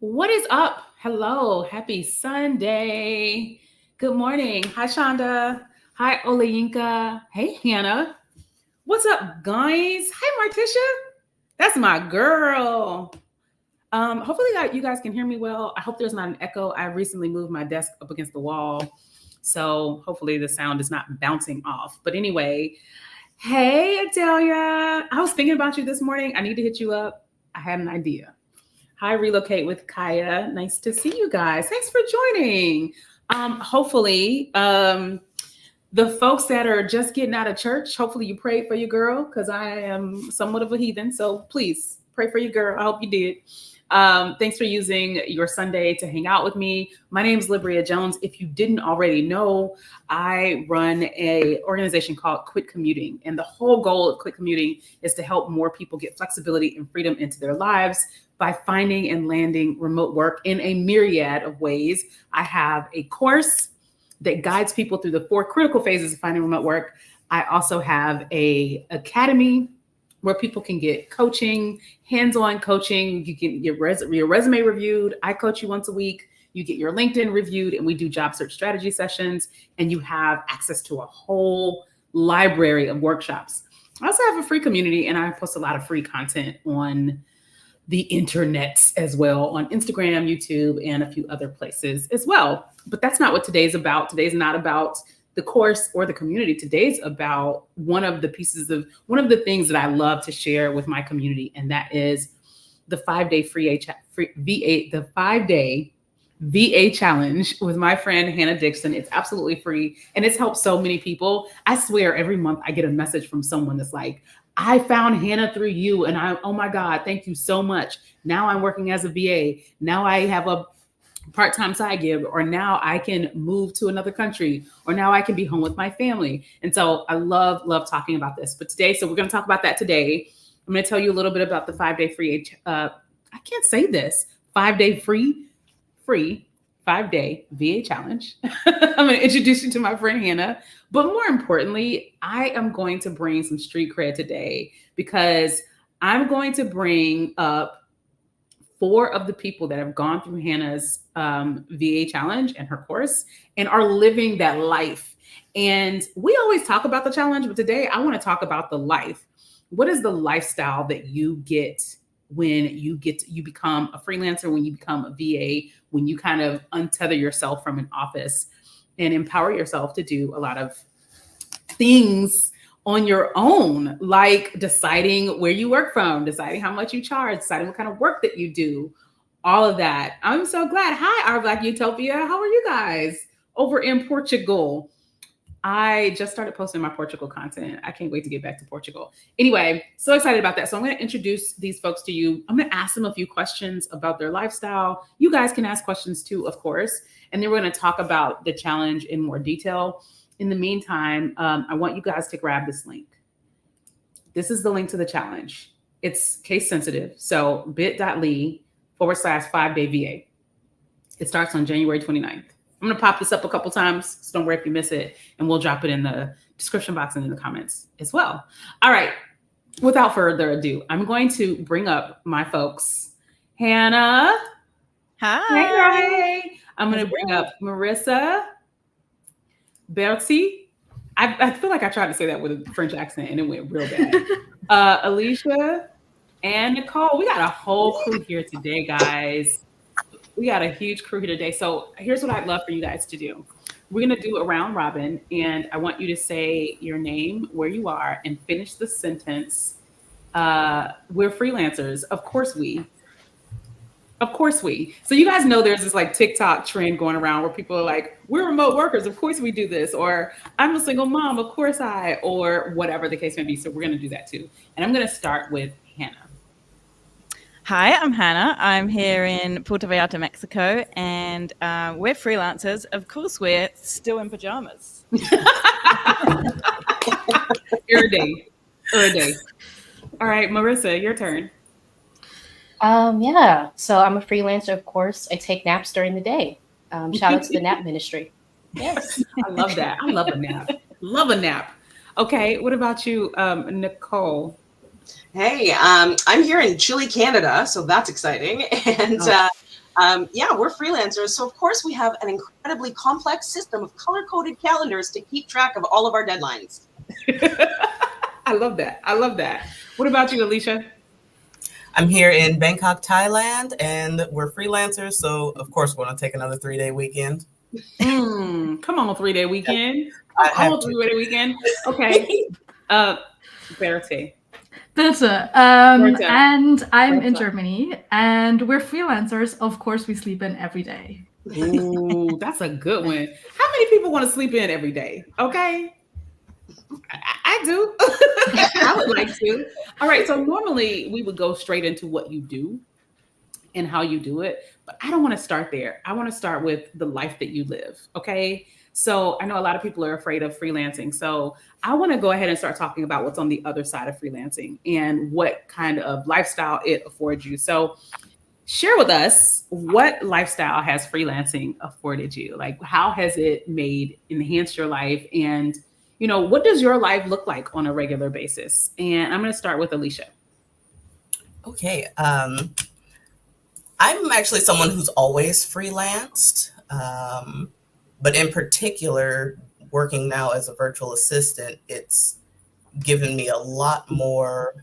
What is up? Hello, happy Sunday. Good morning. Hi, Shonda. Hi, Olayinka. Hey, Hannah. What's up, guys? Hi, Martisha. That's my girl. Hopefully you guys can hear me well. I hope there's not an echo. I recently moved my desk up against the wall, so hopefully the sound is not bouncing off. But anyway, hey, Adelia. I was thinking about you this morning. I need to hit you up. I had an idea. Hi, Relocate with Kaya. Nice to see you guys. Thanks for joining. Hopefully, the folks that are just getting out of church, hopefully you prayed for your girl because I am somewhat of a heathen. So please pray for your girl. I hope you did. Thanks for using your Sunday to hang out with me. My name is Libria Jones. If you didn't already know, I run an organization called Quit Commuting. And the whole goal of Quit Commuting is to help more people get flexibility and freedom into their lives by finding and landing remote work in a myriad of ways. I have a course that guides people through the 4 critical phases of finding remote work. I also have an academy where people can get coaching, hands-on coaching. You can get your resume reviewed. I coach you once a week. You get your LinkedIn reviewed, and we do job search strategy sessions, and you have access to a whole library of workshops. I also have a free community, and I post a lot of free content on the internet as well, on Instagram, YouTube, and a few other places as well. But that's not what today's about. Today's not about the course or the community. Today's about one of the things that I love to share with my community, and that is the 5-day the 5-day VA challenge with my friend Hannah Dixon. It's absolutely free, and it's helped so many people. I swear every month I get a message from someone that's like, I found Hannah through you, and oh my God, thank you so much. Now I'm working as a VA. Now I have a part-time side gig, or now I can move to another country, or now I can be home with my family. And so I love talking about this. But today, so we're going to talk about that today. I'm going to tell you a little bit about the 5-day free, I can't say this, 5-day free 5-day VA challenge. I'm going to introduce you to my friend Hannah. But more importantly, I am going to bring some street cred today because I'm going to bring up 4 of the people that have gone through Hannah's VA challenge and her course and are living that life. And we always talk about the challenge, but today I want to talk about the life. What is the lifestyle that you get when you become a freelancer, when you become a VA, when you kind of untether yourself from an office and empower yourself to do a lot of things on your own, like deciding where you work from, deciding how much you charge, deciding what kind of work that you do, all of that. I'm so glad. Hi, Our Black Utopia. How are you guys over in Portugal? I just started posting my Portugal content. I can't wait to get back to Portugal. Anyway, so excited about that. So I'm going to introduce these folks to you. I'm going to ask them a few questions about their lifestyle. You guys can ask questions too, of course. And then we're going to talk about the challenge in more detail. In the meantime, I want you guys to grab this link. This is the link to the challenge. It's case sensitive. So bit.ly/5-day VA. It starts on January 29th. I'm going to pop this up a couple times, so don't worry if you miss it, and we'll drop it in the description box and in the comments as well. All right, without further ado, I'm going to bring up my folks. Hannah. Hi. Hey, girl, hey. I'm going to bring up Marissa. Bertie. I feel like I tried to say that with a French accent, and it went real bad. Alicia and Nicole. We got a whole crew here today, guys. We got a huge crew here today. So here's what I'd love for you guys to do. We're going to do a round robin, and I want you to say your name, where you are, and finish the sentence. We're freelancers. Of course we. So you guys know there's this like TikTok trend going around where people are like, we're remote workers. Of course we do this. Or I'm a single mom. Of course or whatever the case may be. So we're going to do that too. And I'm going to start with Hannah. Hi, I'm Hannah. I'm here in Puerto Vallarta, Mexico, and we're freelancers. Of course, we're still in pajamas. You're a day. All right, Marissa, your turn. Yeah, so I'm a freelancer, of course. I take naps during the day. Shout out to the nap ministry. Yes. I love that. I love a nap. Love a nap. Okay, what about you, Nicole? Hey, I'm here in Chile, Canada, so that's exciting. And we're freelancers. So of course we have an incredibly complex system of color-coded calendars to keep track of all of our deadlines. I love that. I love that. What about you, Alicia? I'm here in Bangkok, Thailand, and we're freelancers. So of course we're going to take another 3-day weekend. Come on, 3-day weekend. I Come have on, to. 3-day weekend. Okay. Bitte. Bitte. Marissa. And I'm in Marissa. Germany, and we're freelancers. Of course, we sleep in every day. Ooh, that's a good one. How many people want to sleep in every day? Okay. I do. I would like to. All right. So normally we would go straight into what you do and how you do it, but I don't want to start there. I want to start with the life that you live. Okay. So I know a lot of people are afraid of freelancing. So I want to go ahead and start talking about what's on the other side of freelancing and what kind of lifestyle it affords you. So share with us, what lifestyle has freelancing afforded you? Like, how has it enhanced your life? And, what does your life look like on a regular basis? And I'm going to start with Alicia. Okay. I'm actually someone who's always freelanced. But in particular, working now as a virtual assistant, it's given me a lot more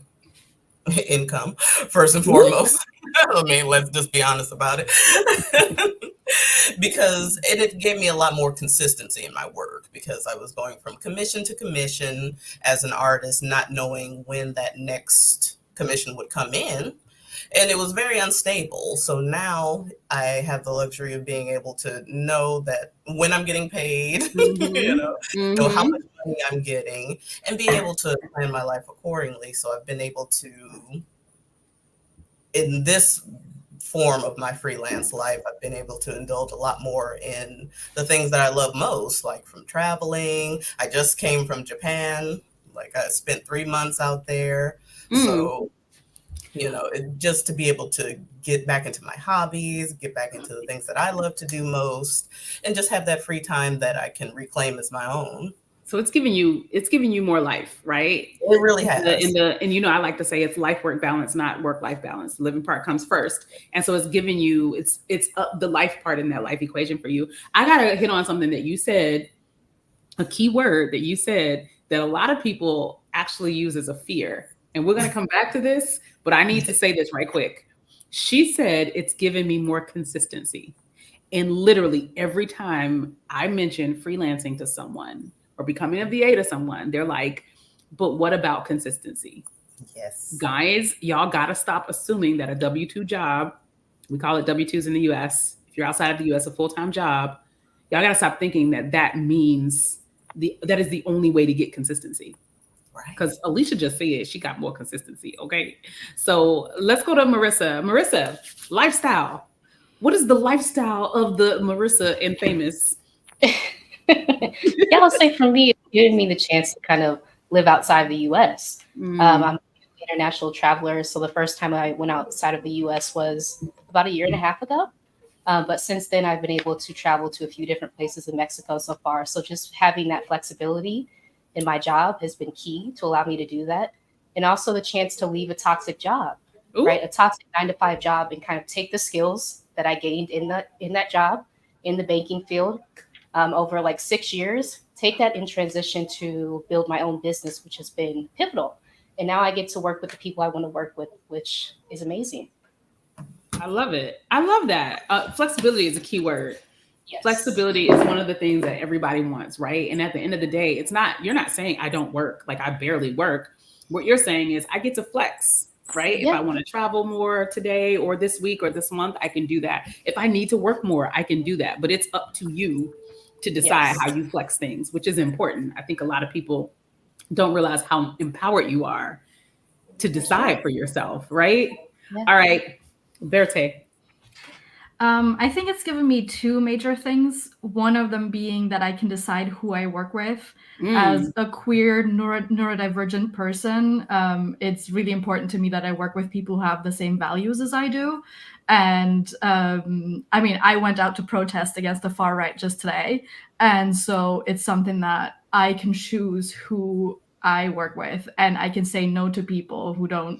income, first and foremost. I mean, let's just be honest about it. Because it gave me a lot more consistency in my work, because I was going from commission to commission as an artist, not knowing when that next commission would come in. And it was very unstable. So now I have the luxury of being able to know that when I'm getting paid, know how much money I'm getting, and being able to plan my life accordingly. So I've been able to, in this form of my freelance life, I've been able to indulge a lot more in the things that I love most, like from traveling. I just came from Japan. Like, I spent 3 months out there. So just to be able to get back into my hobbies, get back into the things that I love to do most, and just have that free time that I can reclaim as my own. So it's giving you more life, right? It really has. And I like to say it's life-work balance, not work-life balance. The living part comes first. And so it's giving you, it's the life part in that life equation for you. I got to hit on something that you said, a key word that you said that a lot of people actually use as a fear. And we're going to come back to this, but I need to say this right quick. She said, it's given me more consistency. And literally every time I mention freelancing to someone or becoming a VA to someone, they're like, but what about consistency? Yes. Guys, y'all got to stop assuming that a W-2 job, we call it W-2s in the US. If you're outside of the US, a full-time job, y'all got to stop thinking that means that is the only way to get consistency. Right. Because Alicia just said she got more consistency. Okay. So let's go to Marissa. Marissa, lifestyle. What is the lifestyle of the Marissa and Famous? I'll say for me, it's giving me the chance to kind of live outside the US. I'm an international traveler. So the first time I went outside of the US was about 1.5 years ago. But since then, I've been able to travel to a few different places in Mexico so far. So just having that flexibility in my job has been key to allow me to do that. And also the chance to leave a toxic job, right? A toxic 9-to-5 job, and kind of take the skills that I gained in that job in the banking field over like 6 years, take that in transition to build my own business, which has been pivotal. And now I get to work with the people I want to work with, which is amazing. I love it. I love that. Flexibility is a key word. Yes. Flexibility is one of the things that everybody wants, right? And at the end of the day, you're not saying I don't work, like I barely work. What you're saying is I get to flex, right? Yeah. If I want to travel more today or this week or this month, I can do that. If I need to work more, I can do that. But it's up to you to decide how you flex things, which is important. I think a lot of people don't realize how empowered you are to decide for yourself, right? Yeah. All right, Bitte. I think it's given me 2 major things. One of them being that I can decide who I work with. As a queer neurodivergent person, it's really important to me that I work with people who have the same values as I do. And I went out to protest against the far right just today. And so it's something that I can choose who I work with, and I can say no to people who don't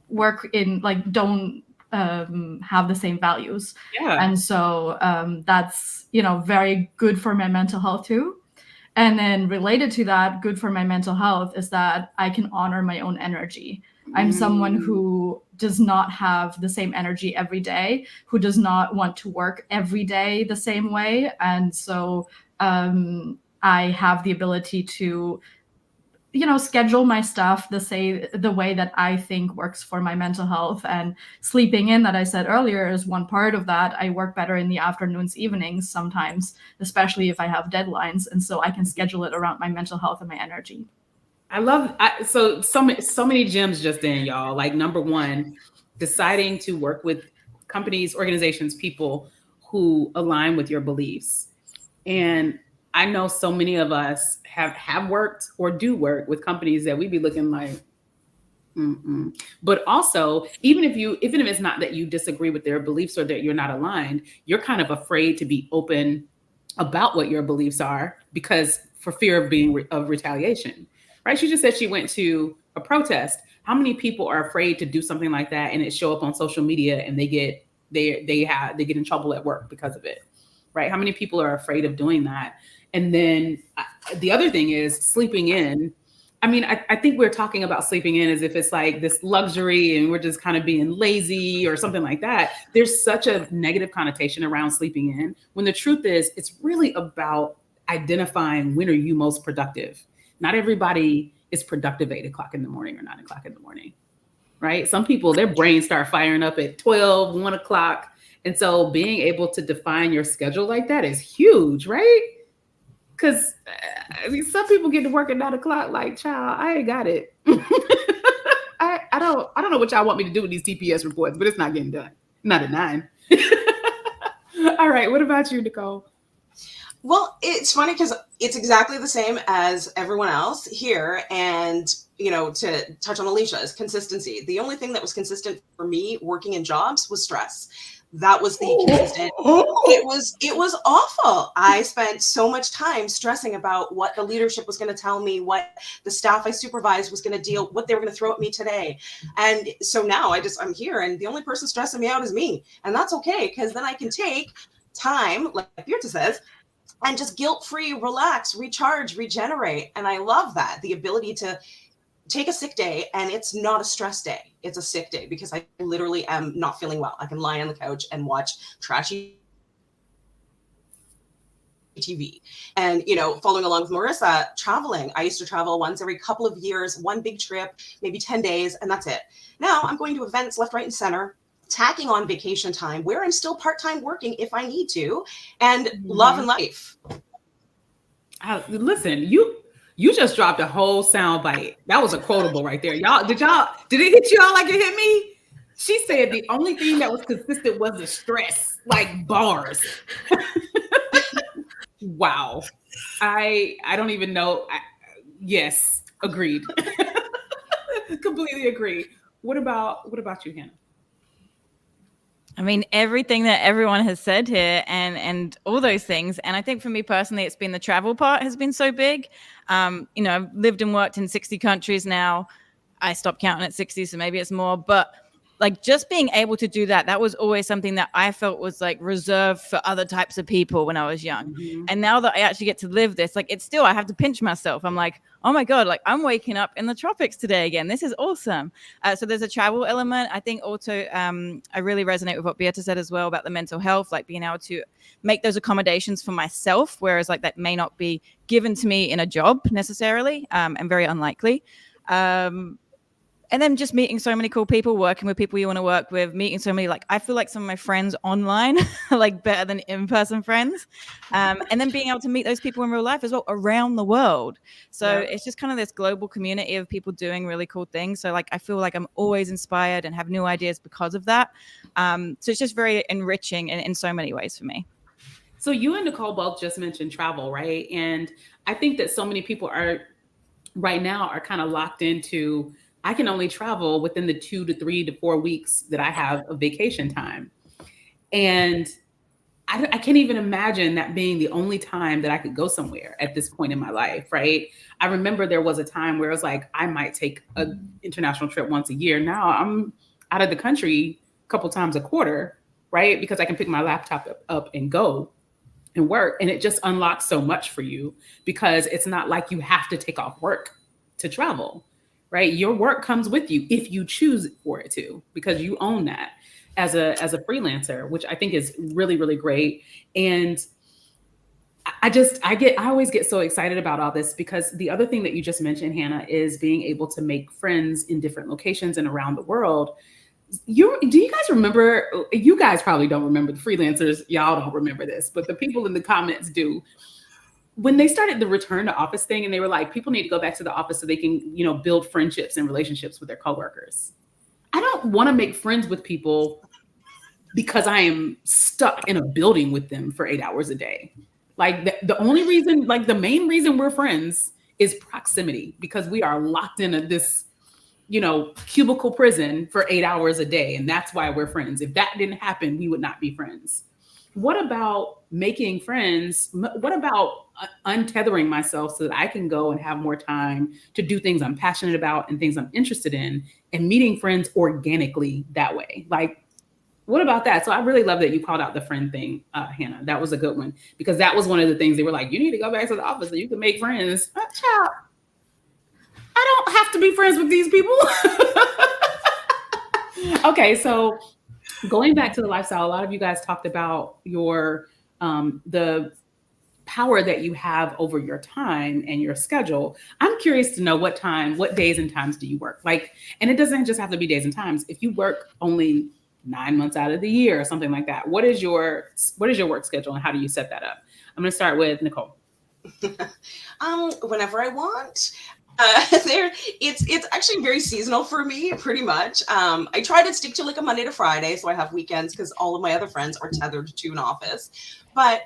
work in, like, don't have the same values. Yeah. And so that's, very good for my mental health too. And then related to that, good for my mental health is that I can honor my own energy. I'm someone who does not have the same energy every day, who does not want to work every day the same way. And so I have the ability to, schedule my stuff the way that I think works for my mental health. And sleeping in, that I said earlier, is one part of that. I work better in the afternoons, evenings sometimes, especially if I have deadlines. And so I can schedule it around my mental health and my energy. I love so many gems just in, y'all. Like, number one, deciding to work with companies, organizations, people who align with your beliefs. And I know so many of us have worked or do work with companies that we be looking like, But also, even if it's not that you disagree with their beliefs or that you're not aligned, you're kind of afraid to be open about what your beliefs are because for fear of retaliation, right? She just said she went to a protest. How many people are afraid to do something like that and it show up on social media and they get in trouble at work because of it, right? How many people are afraid of doing that? And then the other thing is sleeping in. I mean, I think we're talking about sleeping in as if it's like this luxury and we're just kind of being lazy or something like that. There's such a negative connotation around sleeping in, when the truth is it's really about identifying when are you most productive. Not everybody is productive 8 o'clock in the morning or 9 o'clock in the morning, right? Some people, their brains start firing up at 12, 1 o'clock. And so being able to define your schedule like that is huge, right? Because some people get to work at 9 o'clock. Like, child, I ain't got it. I don't know what y'all want me to do with these TPS reports, but it's not getting done. Not at 9. All right. What about you, Nicole? Well, it's funny because it's exactly the same as everyone else here. And, to touch on Alicia's consistency, the only thing that was consistent for me working in jobs was stress. That was the consistent. It was awful. I spent so much time stressing about what the leadership was going to tell me, what the staff I supervised was going to what they were going to throw at me today. And so now I'm here and the only person stressing me out is me. And that's okay, because then I can take time, like Bitte says, and just guilt-free, relax, recharge, regenerate. And I love that, the ability to take a sick day and it's not a stress day. It's a sick day because I literally am not feeling well. I can lie on the couch and watch trashy TV. And, following along with Marissa, traveling. I used to travel once every couple of years, one big trip, maybe 10 days, and that's it. Now I'm going to events left, right, and center, tacking on vacation time where I'm still part-time working if I need to, and love and life. Listen, you just dropped a whole sound bite. That was a quotable right there. Did it hit y'all like it hit me? She said the only thing that was consistent was the stress, like bars. Wow. I don't even know. Yes, agreed. Completely agree. What about you, Hannah? I mean, everything that everyone has said here and all those things. And I think for me personally, it's been the travel part has been so big. I've lived and worked in 60 countries now. I stopped counting at 60, so maybe it's more. But like just being able to do that was always something that I felt was like reserved for other types of people when I was young. Mm-hmm. And now that I actually get to live this, like I have to pinch myself. I'm like, oh my God, like I'm waking up in the tropics today again. This is awesome. So there's a travel element. I think also I really resonate with what Bitte said as well about the mental health, like being able to make those accommodations for myself, whereas like that may not be given to me in a job necessarily and very unlikely. And then just meeting so many cool people, working with people you want to work with, meeting so many, I feel like some of my friends online are like better than in-person friends. And then being able to meet those people in real life as well around the world. So It's just kind of this global community of people doing really cool things. So I feel like I'm always inspired and have new ideas because of that. So it's just very enriching in so many ways for me. So you and Nicole both just mentioned travel, right? And I think that so many people right now are kind of locked into, I can only travel within the 2 to 3 to 4 weeks that I have of vacation time. And I can't even imagine that being the only time that I could go somewhere at this point in my life, right? I remember there was a time where it was like, I might take an international trip once a year. Now I'm out of the country couple times a quarter, right? Because I can pick my laptop up and go and work. And it just unlocks so much for you because it's not like you have to take off work to travel, right? Your work comes with you if you choose for it to, because you own that as a freelancer, which I think is really, really great. And I always get so excited about all this because the other thing that you just mentioned, Hannah, is being able to make friends in different locations and around the world. Do you guys remember? You guys probably don't remember, the freelancers. Y'all don't remember this, but the people in the comments do. When they started the return to office thing, and they were like, people need to go back to the office so they can, build friendships and relationships with their coworkers. I don't want to make friends with people because I am stuck in a building with them for 8 hours a day. Like the only reason, like the main reason we're friends is proximity, because we are locked into this, cubicle prison for 8 hours a day. And that's why we're friends. If that didn't happen, we would not be friends. What about making friends? What about untethering myself so that I can go and have more time to do things I'm passionate about and things I'm interested in, and meeting friends organically that way? Like, what about that? So I really love that you called out the friend thing, Hannah. That was a good one, because that was one of the things they were like, you need to go back to the office so you can make friends. Child, I don't have to be friends with these people. Okay, so going back to the lifestyle, a lot of you guys talked about your the power that you have over your time and your schedule. I'm curious to know what days and times do you work? Like, and it doesn't just have to be days and times. If you work only 9 months out of the year or something like that, what is your work schedule and how do you set that up? I'm going to start with Nicole. Whenever I want. It's actually very seasonal for me, pretty much. I try to stick to like a Monday to Friday, so I have weekends because all of my other friends are tethered to an office. But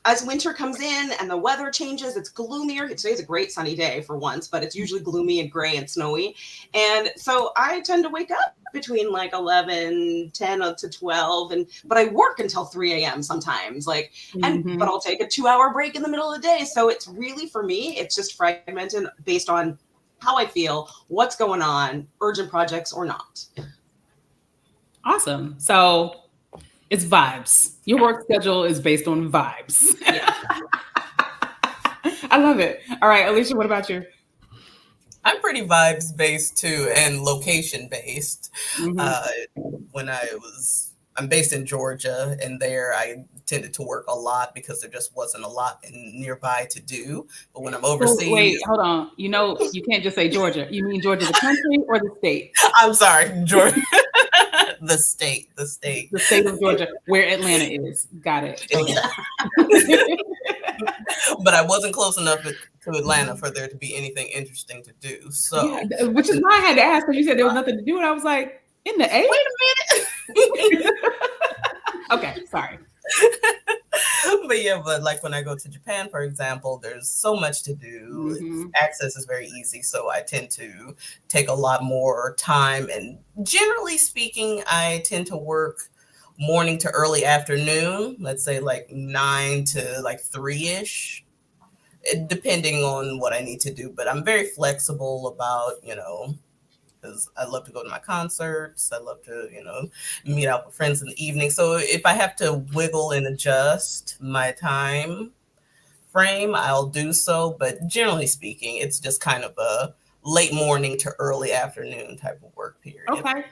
as winter comes in and the weather changes, it's gloomier. Today's a great sunny day for once, but it's usually gloomy and gray and snowy. And so I tend to wake up between like 10 to 12, but I work until 3 a.m. sometimes, but I'll take a 2-hour break in the middle of the day. So it's really, for me, it's just fragmented based on how I feel, what's going on, urgent projects or not. Awesome. So it's vibes. Your work schedule is based on vibes. Yeah. I love it. All right, Alicia, what about you? I'm pretty vibes based too, and location based. I'm based in Georgia, and there I tended to work a lot because there just wasn't a lot nearby to do. But when I'm overseas, wait, hold on. You can't just say Georgia. You mean Georgia, the country or the state? I'm sorry, Georgia. The state of Georgia, where Atlanta is. Got it. But I wasn't close enough to Atlanta for there to be anything interesting to do. So, yeah, which is why I had to ask, because you said there was nothing to do, and I was like, in the A? Wait a minute. Okay, sorry. But like when I go to Japan, for example, there's so much to do. Access is very easy. So I tend to take a lot more time. And generally speaking, I tend to work morning to early afternoon, let's say like 9 to like 3-ish, depending on what I need to do. But I'm very flexible about, because I love to go to my concerts. I love to, meet up with friends in the evening. So if I have to wiggle and adjust my time frame, I'll do so. But generally speaking, it's just kind of a late morning to early afternoon type of work period. Okay.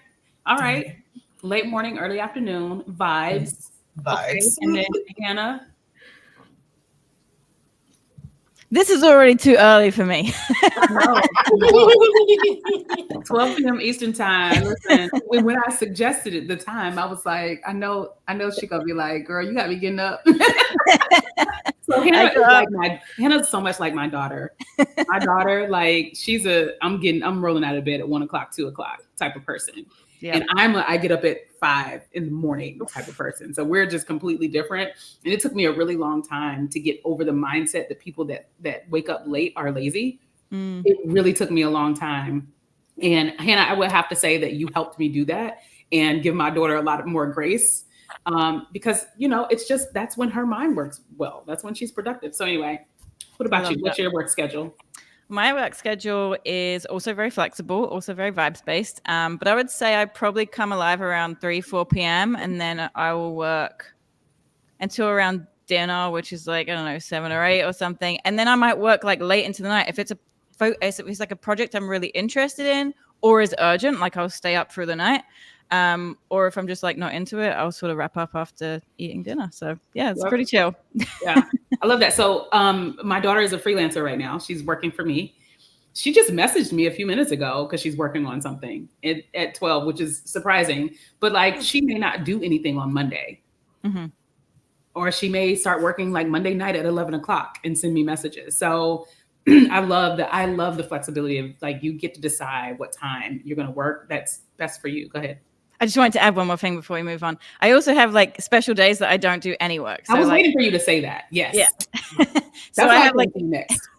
All right. Late morning, early afternoon, vibes. Okay. And then Hannah? This is already too early for me. No. 12 p.m. Eastern time. Listen, when I suggested it, the time, I was like, I know she's gonna be like, girl, you gotta be getting up. So Hannah's so much like my daughter. My daughter, like, I'm rolling out of bed at 1 o'clock, 2 o'clock type of person. Yep. And I get up at 5 in the morning type of person. So we're just completely different. And it took me a really long time to get over the mindset that people that wake up late are lazy. It really took me a long time. And Hannah, I would have to say that you helped me do that and give my daughter a lot more grace. Because, it's just, that's when her mind works well. That's when she's productive. So anyway, what about you? What's your work schedule? my work schedule is also very flexible, also very vibes based. But I would say I probably come alive around 4 p.m. and then I will work until around dinner, which is like, I don't know, 7 or 8 or something. And then I might work like late into the night. If it's like a project I'm really interested in or is urgent, like I'll stay up through the night. Or if I'm just like not into it, I'll sort of wrap up after eating dinner. So yeah, it's pretty chill. Yeah, I love that. So my daughter is a freelancer right now. She's working for me. She just messaged me a few minutes ago because she's working on something at 12, which is surprising. But like she may not do anything on Monday. Mm-hmm. Or she may start working like Monday night at 11 o'clock and send me messages. So I love the flexibility of like, you get to decide what time you're going to work. That's best for you. Go ahead. I just wanted to add one more thing before we move on. I also have like special days that I don't do any work. So I was like, waiting for you to say that. Yes. Yeah. So I have like next.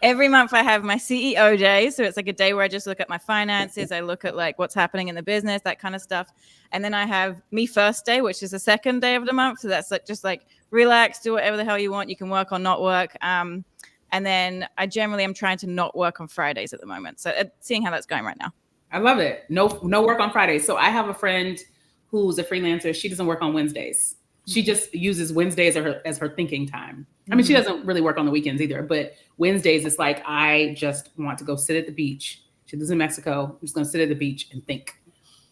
Every month I have my CEO day. So it's like a day where I just look at my finances. I look at like what's happening in the business, that kind of stuff. And then I have me first day, which is the second day of the month. So that's like just like relax, do whatever the hell you want. You can work or not work. And then I generally am trying to not work on Fridays at the moment. So seeing how that's going right now. I love it. No work on Fridays. So I have a friend who's a freelancer. She doesn't work on Wednesdays. She just uses Wednesdays as her thinking time. I mean, she doesn't really work on the weekends either, but Wednesdays it's like, I just want to go sit at the beach. She lives in Mexico. I'm just going to sit at the beach and think.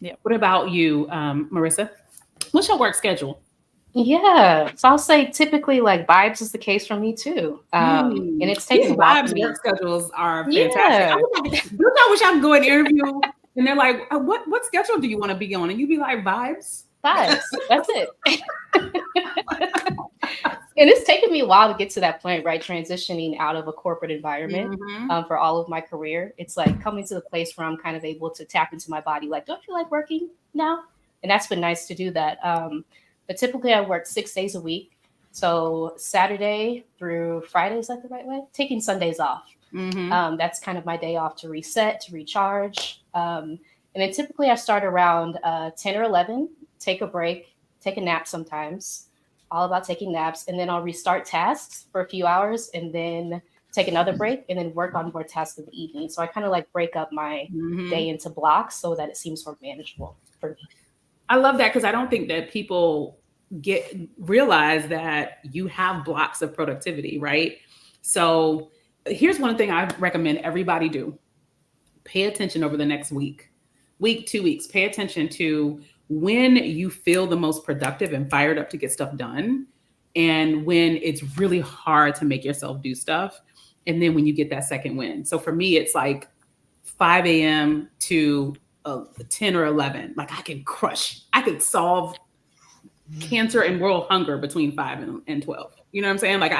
Yeah. What about you, Marissa? What's your work schedule? Yeah. So I'll say typically like vibes is the case for me too. And it's taking a while. Vibes work schedules are fantastic. Yeah. I wish I could go and interview and they're like, what schedule do you want to be on? And you'd be like, vibes. Vibes. That's it. And it's taken me a while to get to that point, right? Transitioning out of a corporate environment for all of my career. It's like coming to the place where I'm kind of able to tap into my body. Like, don't you like working now? And that's been nice to do that. But typically I work 6 days a week. So Saturday through Friday, is that the right way? Taking Sundays off. That's kind of my day off to reset, to recharge. And then typically I start around 10 or 11, take a break, take a nap sometimes. All about taking naps. And then I'll restart tasks for a few hours and then take another break and then work on more tasks in the evening. So I kind of like break up my day into blocks so that it seems more manageable for me. I love that because I don't think that people realize that you have blocks of productivity, right? So here's one thing I recommend everybody do. Pay attention over the next week, 2 weeks. Pay attention to when you feel the most productive and fired up to get stuff done, and when it's really hard to make yourself do stuff, and then when you get that second win. So for me, it's like 5 a.m. to 10 or 11. Like I could solve cancer and world hunger between 5 and 12. You know what I'm saying? Like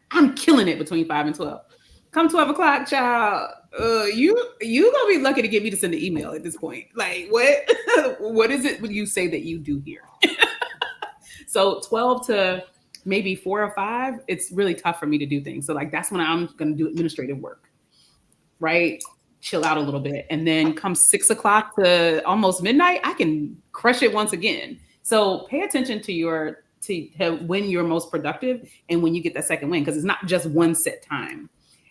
I'm killing it between 5 and 12. Come 12 o'clock, child. You gonna be lucky to get me to send an email at this point. Like what is it when you say that you do here? So 12 to maybe 4 or 5, it's really tough for me to do things. So like that's when I'm gonna do administrative work, right? Chill out a little bit. And then come 6 o'clock to almost midnight, I can crush it once again. So pay attention to when you're most productive and when you get that second win, because it's not just one set time.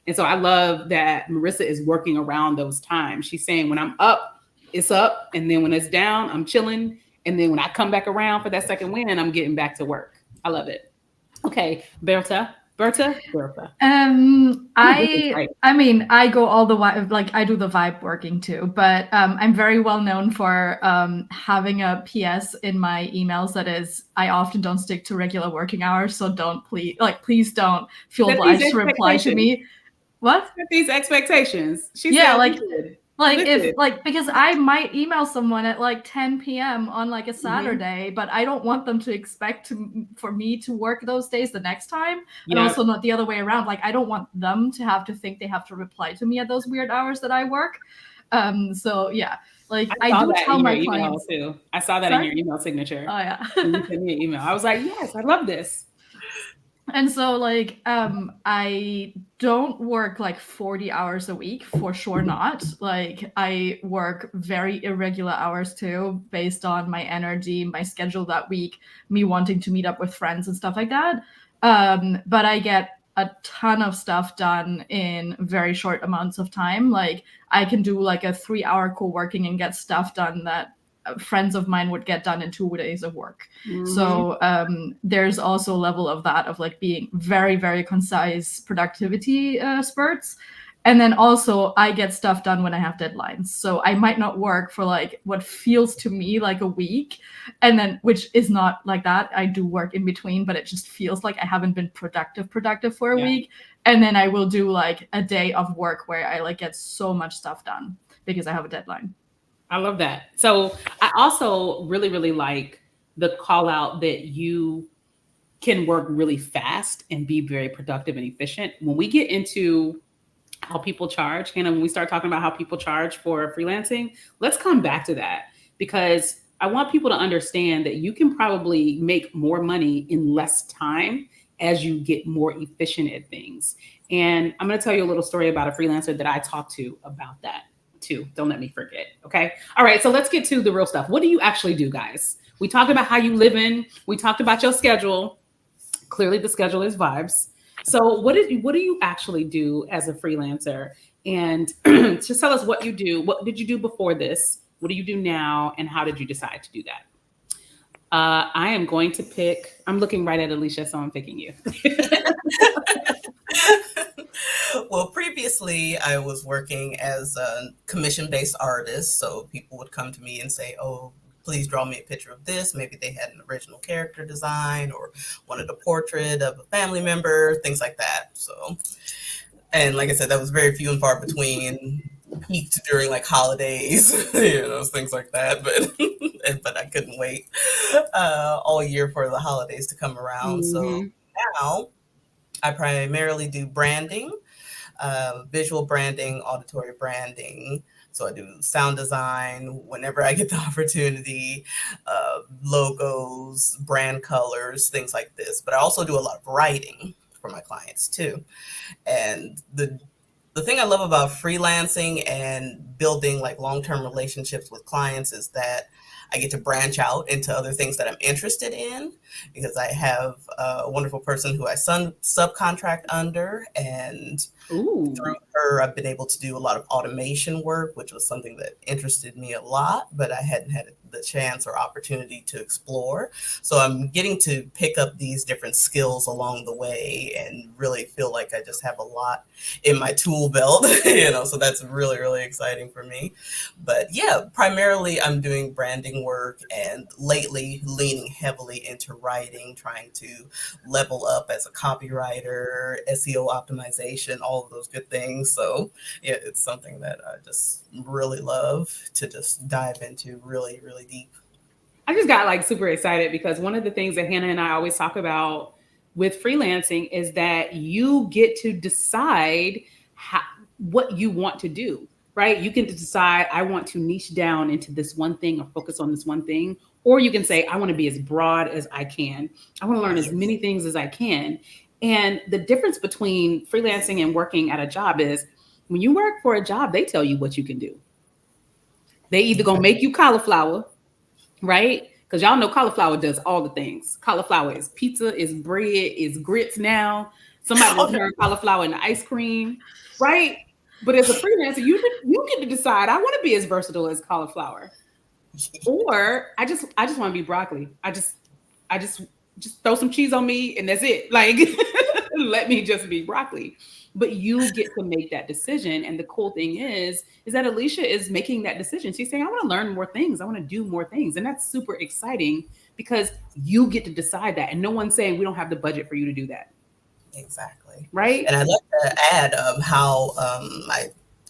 And so I love that Marissa is working around those times. She's saying when I'm up, it's up. And then when it's down, I'm chilling. And then when I come back around for that second win, I'm getting back to work. I love it. Okay, Berta. I mean, I go all the way, like I do the vibe working too, but I'm very well known for having a PS in my emails that is, I often don't stick to regular working hours, so please don't feel obliged to reply to me. What? Set these expectations. Because I might email someone at like 10 p.m. on like a Saturday, but I don't want them to expect for me to work those days the next time. And also not the other way around. Like I don't want them to have to think they have to reply to me at those weird hours that I work. So yeah, like I do tell my clients too. I saw that in your email signature. Oh yeah. You sent me an email. I was like, yes, I love this. And so like, I don't work like 40 hours a week, for sure not. Like I work very irregular hours too, based on my energy, my schedule that week, me wanting to meet up with friends and stuff like that. But I get a ton of stuff done in very short amounts of time. Like I can do like a 3-hour co-working and get stuff done that friends of mine would get done in 2 days of work. Mhm. So there's also a level of that, of like being very, very concise productivity spurts. And then also I get stuff done when I have deadlines. So I might not work for like what feels to me like a week, and then, which is not like that. I do work in between, but it just feels like I haven't been productive for a Yeah. week. And then I will do like a day of work where I like get so much stuff done because I have a deadline. I love that. So I also really, really like the call out that you can work really fast and be very productive and efficient. When we get into how people charge, Hannah, when we start talking about how people charge for freelancing, let's come back to that, because I want people to understand that you can probably make more money in less time as you get more efficient at things. And I'm going to tell you a little story about a freelancer that I talked to about that too. Don't let me forget. Okay. All right. So let's get to the real stuff. What do you actually do, guys? We talked about how you live in, we talked about your schedule. Clearly the schedule is vibes. So what do you actually do as a freelancer? And just tell us what you do. What did you do before this? What do you do now? And how did you decide to do that? I am going to pick, I'm looking right at Alicia, so I'm picking you. Well, previously I was working as a commission-based artist. So people would come to me and say, oh, please draw me a picture of this. Maybe they had an original character design or wanted a portrait of a family member, things like that. So, and like I said, that was very few and far between, peaked during like holidays, things like that. But I couldn't wait all year for the holidays to come around. So now I primarily do branding, visual branding, auditory branding. So I do sound design whenever I get the opportunity, logos, brand colors, things like this. But I also do a lot of writing for my clients too. And the thing I love about freelancing and building like long-term relationships with clients is that I get to branch out into other things that I'm interested in, because I have a wonderful person who I subcontract under, and Ooh. through her, I've been able to do a lot of automation work, which was something that interested me a lot, but I hadn't had the chance or opportunity to explore. So I'm getting to pick up these different skills along the way and really feel like I just have a lot in my tool belt, so that's really, really exciting for me. But yeah, primarily I'm doing branding work, and lately leaning heavily into writing, trying to level up as a copywriter, SEO optimization, all of those good things. So yeah, it's something that I just really love to just dive into really, really deep. I just got like super excited, because one of the things that Hannah and I always talk about with freelancing is that you get to decide what you want to do, right? You can decide, I want to niche down into this one thing or focus on this one thing. Or you can say, I want to be as broad as I can. I want to learn as many things as I can. And the difference between freelancing and working at a job is, when you work for a job, they tell you what you can do. They either gonna make you cauliflower, right? Because y'all know cauliflower does all the things. Cauliflower is pizza, is bread, is grits now. Somebody will turn cauliflower into ice cream, right? But as a freelancer, you get to decide, I want to be as versatile as cauliflower. Or I just want to be broccoli. I just throw some cheese on me and that's it. Like, let me just be broccoli. But you get to make that decision. And the cool thing is that Alicia is making that decision. She's saying, I want to learn more things. I want to do more things. And that's super exciting, because you get to decide that. And no one's saying we don't have the budget for you to do that. Exactly. Right. And I'd like to add how I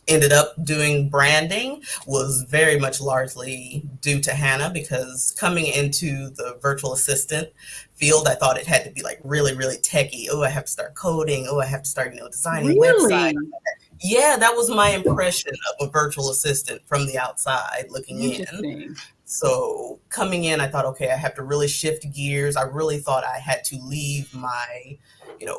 ended up doing branding was very much largely due to Hannah, because coming into the virtual assistant field, I thought it had to be like really, really techie. Oh, I have to start coding. Oh, I have to start, designing websites. Yeah, that was my impression of a virtual assistant from the outside looking in. So coming in, I thought, okay, I have to really shift gears. I really thought I had to leave my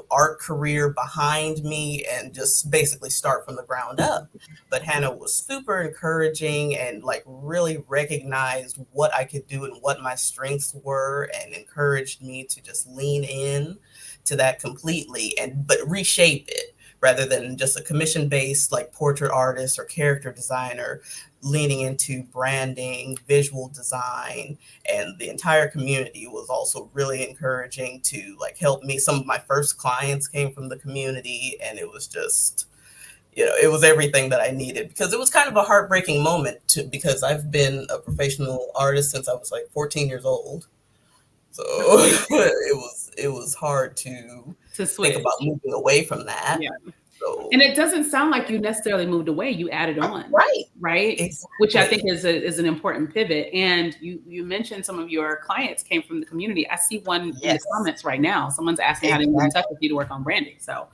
art career behind me and just basically start from the ground up. But Hannah was super encouraging and like really recognized what I could do and what my strengths were, and encouraged me to just lean in to that completely but reshape it rather than just a commission-based like portrait artist or character designer, leaning into branding, visual design. And the entire community was also really encouraging to like help me. Some of my first clients came from the community, and it was just, it was everything that I needed, because it was kind of a heartbreaking moment because I've been a professional artist since I was like 14 years old. So it was hard to switch. Think about moving away from that. Yeah. So, and it doesn't sound like you necessarily moved away. You added on, right? Exactly. Which I think is an important pivot. And you mentioned some of your clients came from the community. I see one in the comments right now. Someone's asking how to get in touch with you to work on branding. So,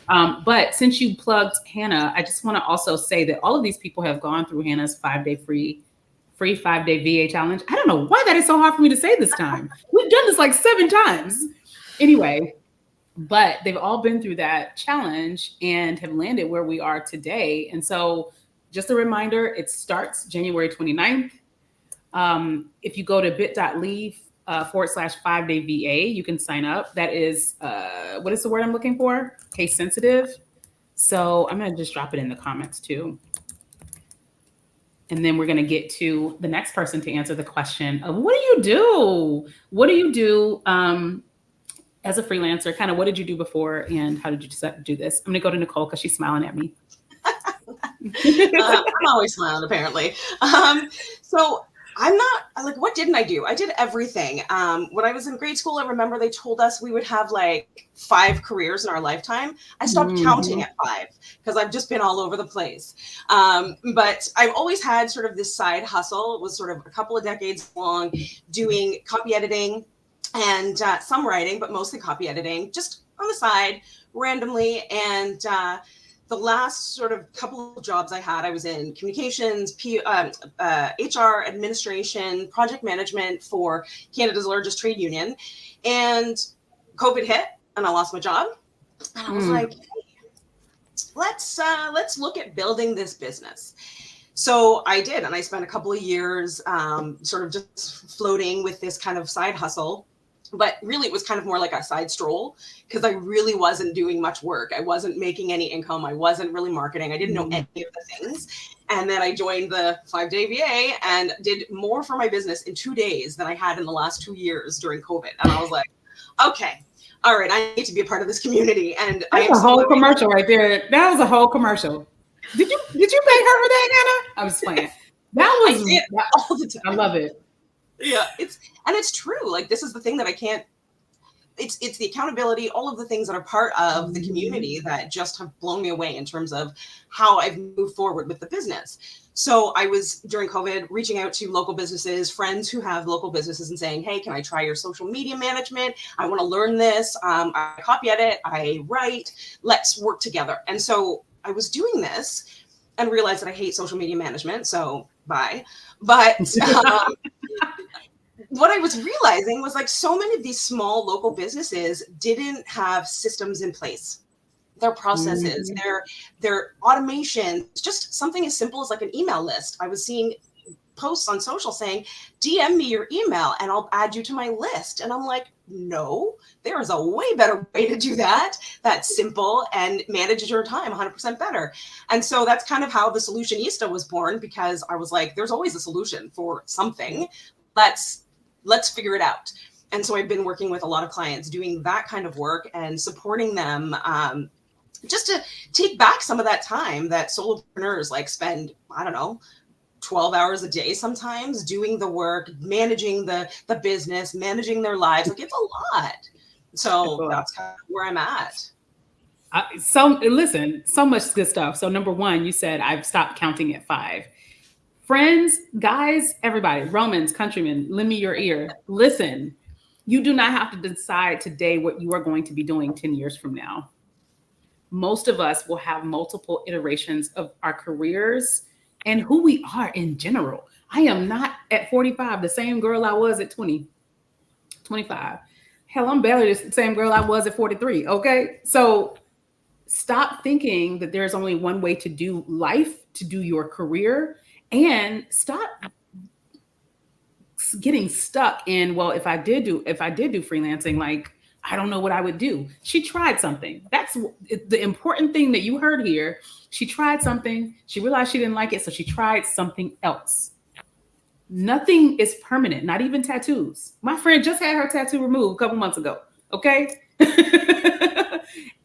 but since you plugged Hannah, I just want to also say that all of these people have gone through Hannah's 5-day free 5-day VA challenge. I don't know why that is so hard for me to say this time. We've done this like 7 times. Anyway, but they've all been through that challenge and have landed where we are today. And so just a reminder, it starts January 29th. If you go to bit.ly /5-day VA, you can sign up. That is, what is the word I'm looking for? Case sensitive. So I'm going to just drop it in the comments too. And then we're going to get to the next person to answer the question of what do you do? What do you do as a freelancer? Kind of what did you do before and how did you decide to do this? I'm going to go to Nicole because she's smiling at me. I'm always smiling, apparently. So I'm not like, what didn't I do? I did everything. When I was in grade school, I remember they told us we would have like 5 careers in our lifetime. I stopped counting at 5 because I've just been all over the place. But I've always had sort of this side hustle. It was sort of a couple of decades long, doing copy editing and some writing, but mostly copy editing, just on the side randomly. And the last sort of couple of jobs I had, I was in communications, HR, administration, project management for Canada's largest trade union. And COVID hit and I lost my job. And I was like, hey, let's look at building this business. So I did. And I spent a couple of years sort of just floating with this kind of side hustle. But really, it was kind of more like a side stroll because I really wasn't doing much work. I wasn't making any income. I wasn't really marketing. I didn't know any of the things. And then I joined the 5-day VA and did more for my business in 2 days than I had in the last 2 years during COVID. And I was like, okay, all right, I need to be a part of this community. And that's a whole commercial right there. That was a whole commercial. Did you pay her for that, Hannah? I was playing. That was all the time. I love it. Yeah, it's true. Like, this is the thing that I can't, it's the accountability, all of the things that are part of the community that just have blown me away in terms of how I've moved forward with the business. So I was, during COVID, reaching out to local businesses, friends who have local businesses and saying, hey, can I try your social media management? I want to learn this. I copy edit, I write, let's work together. And so I was doing this and realized that I hate social media management. So bye. But what I was realizing was like so many of these small local businesses didn't have systems in place. Their processes, their automation, just something as simple as like an email list. I was seeing posts on social saying, DM me your email and I'll add you to my list. And I'm like, no, there is a way better way to do that. That's simple and manages your time 100% better. And so that's kind of how the Solutionista was born, because I was like, there's always a solution for something. Let's figure it out. And so I've been working with a lot of clients doing that kind of work and supporting them just to take back some of that time that solopreneurs like spend, I don't know, 12 hours a day sometimes doing the work, managing the business, managing their lives. Like, it's a lot. So that's kind of where I'm at. Listen, so much good stuff. So number one, you said I've stopped counting at 5. Friends, guys, everybody, Romans, countrymen, lend me your ear. Listen, you do not have to decide today what you are going to be doing 10 years from now. Most of us will have multiple iterations of our careers and who we are in general. I am not at 45 the same girl I was at 20, 25. Hell, I'm barely the same girl I was at 43. Okay. So stop thinking that there's only one way to do life, to do your career, and stop getting stuck in, well, if I did do freelancing, like, I don't know what I would do. She tried something. That's the important thing that you heard here. She tried something. She realized she didn't like it, so she tried something else. Nothing is permanent, not even tattoos. My friend just had her tattoo removed a couple months ago. Okay.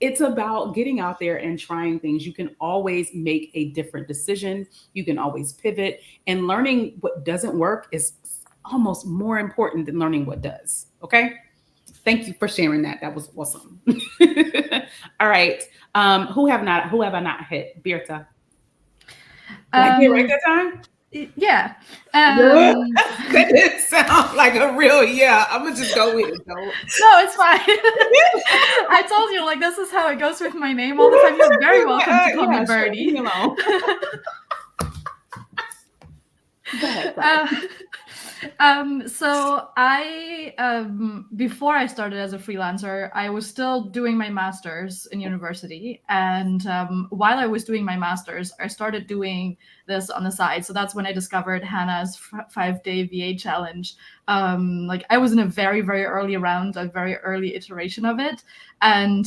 It's about getting out there and trying things. You can always make a different decision. You can always pivot, and learning what doesn't work is almost more important than learning what does. Okay. Thank you for sharing that. That was awesome. All right. Who have I not hit? Birta. Did I get it right that time? Yeah. That didn't sound like a real yeah. I'm gonna just go with it though. No, it's fine. I told you, like, this is how it goes with my name all the time. You're very welcome to call me Birdie. Leave me alone. Go ahead. So I, before I started as a freelancer, I was still doing my master's in university. And while I was doing my master's, I started doing this on the side. So that's when I discovered Hannah's 5-day VA challenge. Like, I was in a very, very early round, a very early iteration of it. And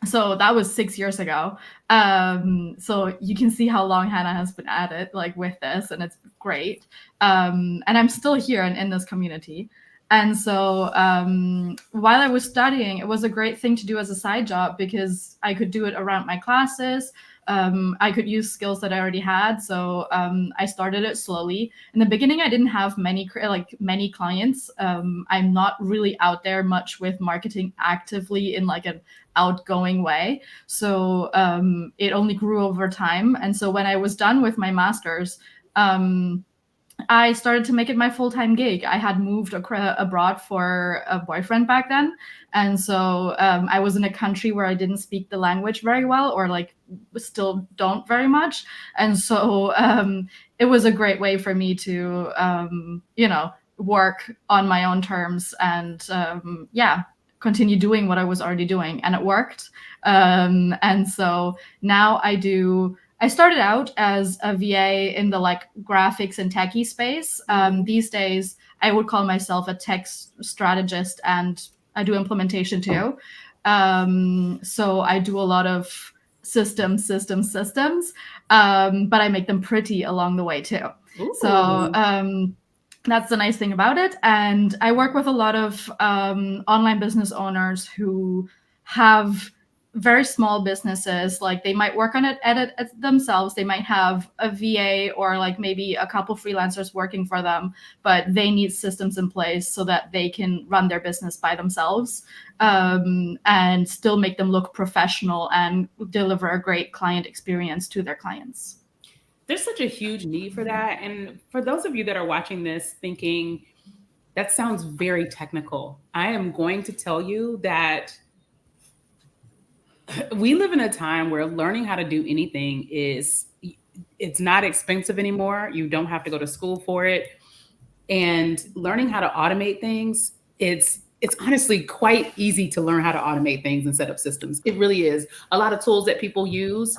so that was 6 years ago. So you can see how long Hannah has been at it, like, with this, and it's great. And I'm still here and in this community. And so while I was studying, it was a great thing to do as a side job because I could do it around my classes. I could use skills that I already had. So I started it slowly. In the beginning, I didn't have many clients. I'm not really out there much with marketing actively in like an outgoing way. So it only grew over time. And so when I was done with my master's, I started to make it my full-time gig. I had moved abroad for a boyfriend back then. And so I was in a country where I didn't speak the language very well, or like still don't very much. And so it was a great way for me to, work on my own terms and continue doing what I was already doing. And it worked. And so now I started out as a VA in the like graphics and techie space. These days, I would call myself a tech strategist, and I do implementation too. So I do a lot of systems, but I make them pretty along the way too. Ooh. So that's the nice thing about it. And I work with a lot of online business owners who have very small businesses. Like, they might work on it themselves. They might have a VA or like maybe a couple freelancers working for them, but they need systems in place so that they can run their business by themselves and still make them look professional and deliver a great client experience to their clients. There's such a huge need for that. And for those of you that are watching this thinking, that sounds very technical, I am going to tell you that we live in a time where learning how to do anything it's not expensive anymore. You don't have to go to school for it. And learning how to automate things, it's honestly quite easy to learn how to automate things and set up systems. It really is. A lot of tools that people use,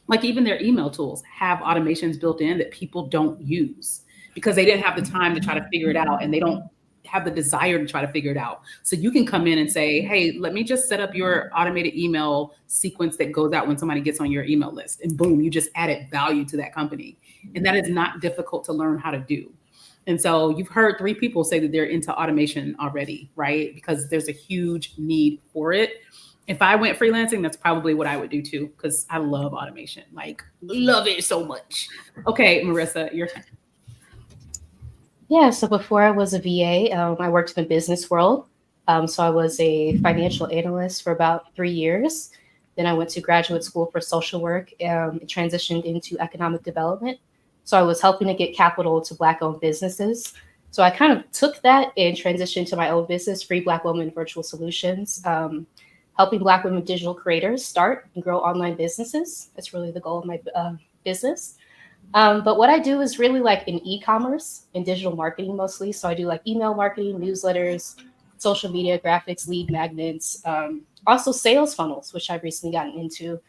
like even their email tools, have automations built in that people don't use because they didn't have the time to try to figure it out, and they don't have the desire to try to figure it out. So you can come in and say, hey, let me just set up your automated email sequence that goes out when somebody gets on your email list. And boom, you just added value to that company. And that is not difficult to learn how to do. And so you've heard 3 people say that they're into automation already, right? Because there's a huge need for it. If I went freelancing, that's probably what I would do too, because I love automation, like love it so much. Okay, Marissa, your turn. Yeah, so before I was a VA, I worked in the business world. So I was a financial analyst for about 3 years. Then I went to graduate school for social work and transitioned into economic development. So I was helping to get capital to Black-owned businesses. So I kind of took that and transitioned to my own business, Free Black Women Virtual Solutions, helping Black women digital creators start and grow online businesses. That's really the goal of my business. But what I do is really like in e-commerce and digital marketing mostly. So I do like email marketing, newsletters, social media graphics, lead magnets, also sales funnels, which I've recently gotten into,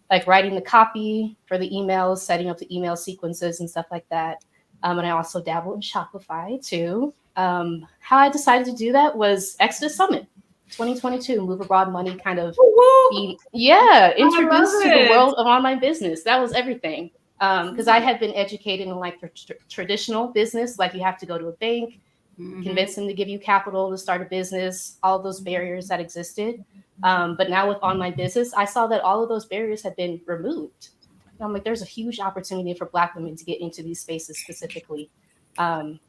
like writing the copy for the emails, setting up the email sequences and stuff like that. And I also dabble in Shopify too. How I decided to do that was Exodus Summit 2022, Move Abroad Money, kind of introduced to the world of online business. That was everything. Because I had been educated in like traditional business, like you have to go to a bank, convince them to give you capital to start a business, all those barriers that existed. But now with online business, I saw that all of those barriers had been removed. And I'm like, there's a huge opportunity for Black women to get into these spaces specifically.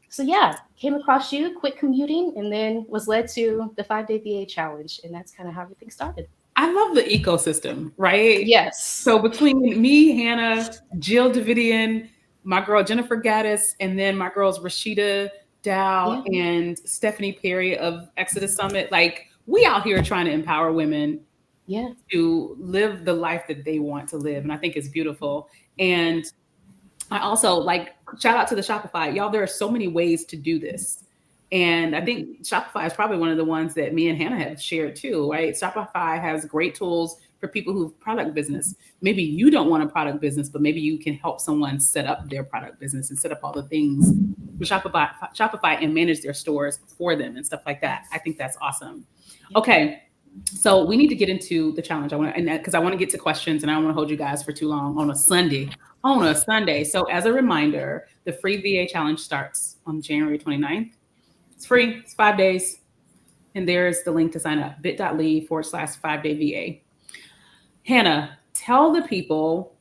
So yeah, came across you, quit commuting, and then was led to the 5-day VA challenge. And that's kind of how everything started. I love the ecosystem, right? Yes. So between me, Hannah, Jill Davidian, my girl Jennifer Gaddis, and then my girls Rashida Dow and Stephanie Perry of Exodus Summit, like we out here trying to empower women to live the life that they want to live. And I think it's beautiful. And I also like shout out to the Shopify. Y'all, there are so many ways to do this. And I think Shopify is probably one of the ones that me and Hannah have shared too, right? Shopify has great tools for people who have product business. Maybe you don't want a product business, but maybe you can help someone set up their product business and set up all the things for Shopify and manage their stores for them and stuff like that. I think that's awesome. Okay. So we need to get into the challenge. I want to get to questions, and I don't want to hold you guys for too long on a Sunday. So as a reminder, the free VA challenge starts on January 29th. It's free. It's 5 days. And there's the link to sign up, bit.ly/5-day VA. Hannah, tell the people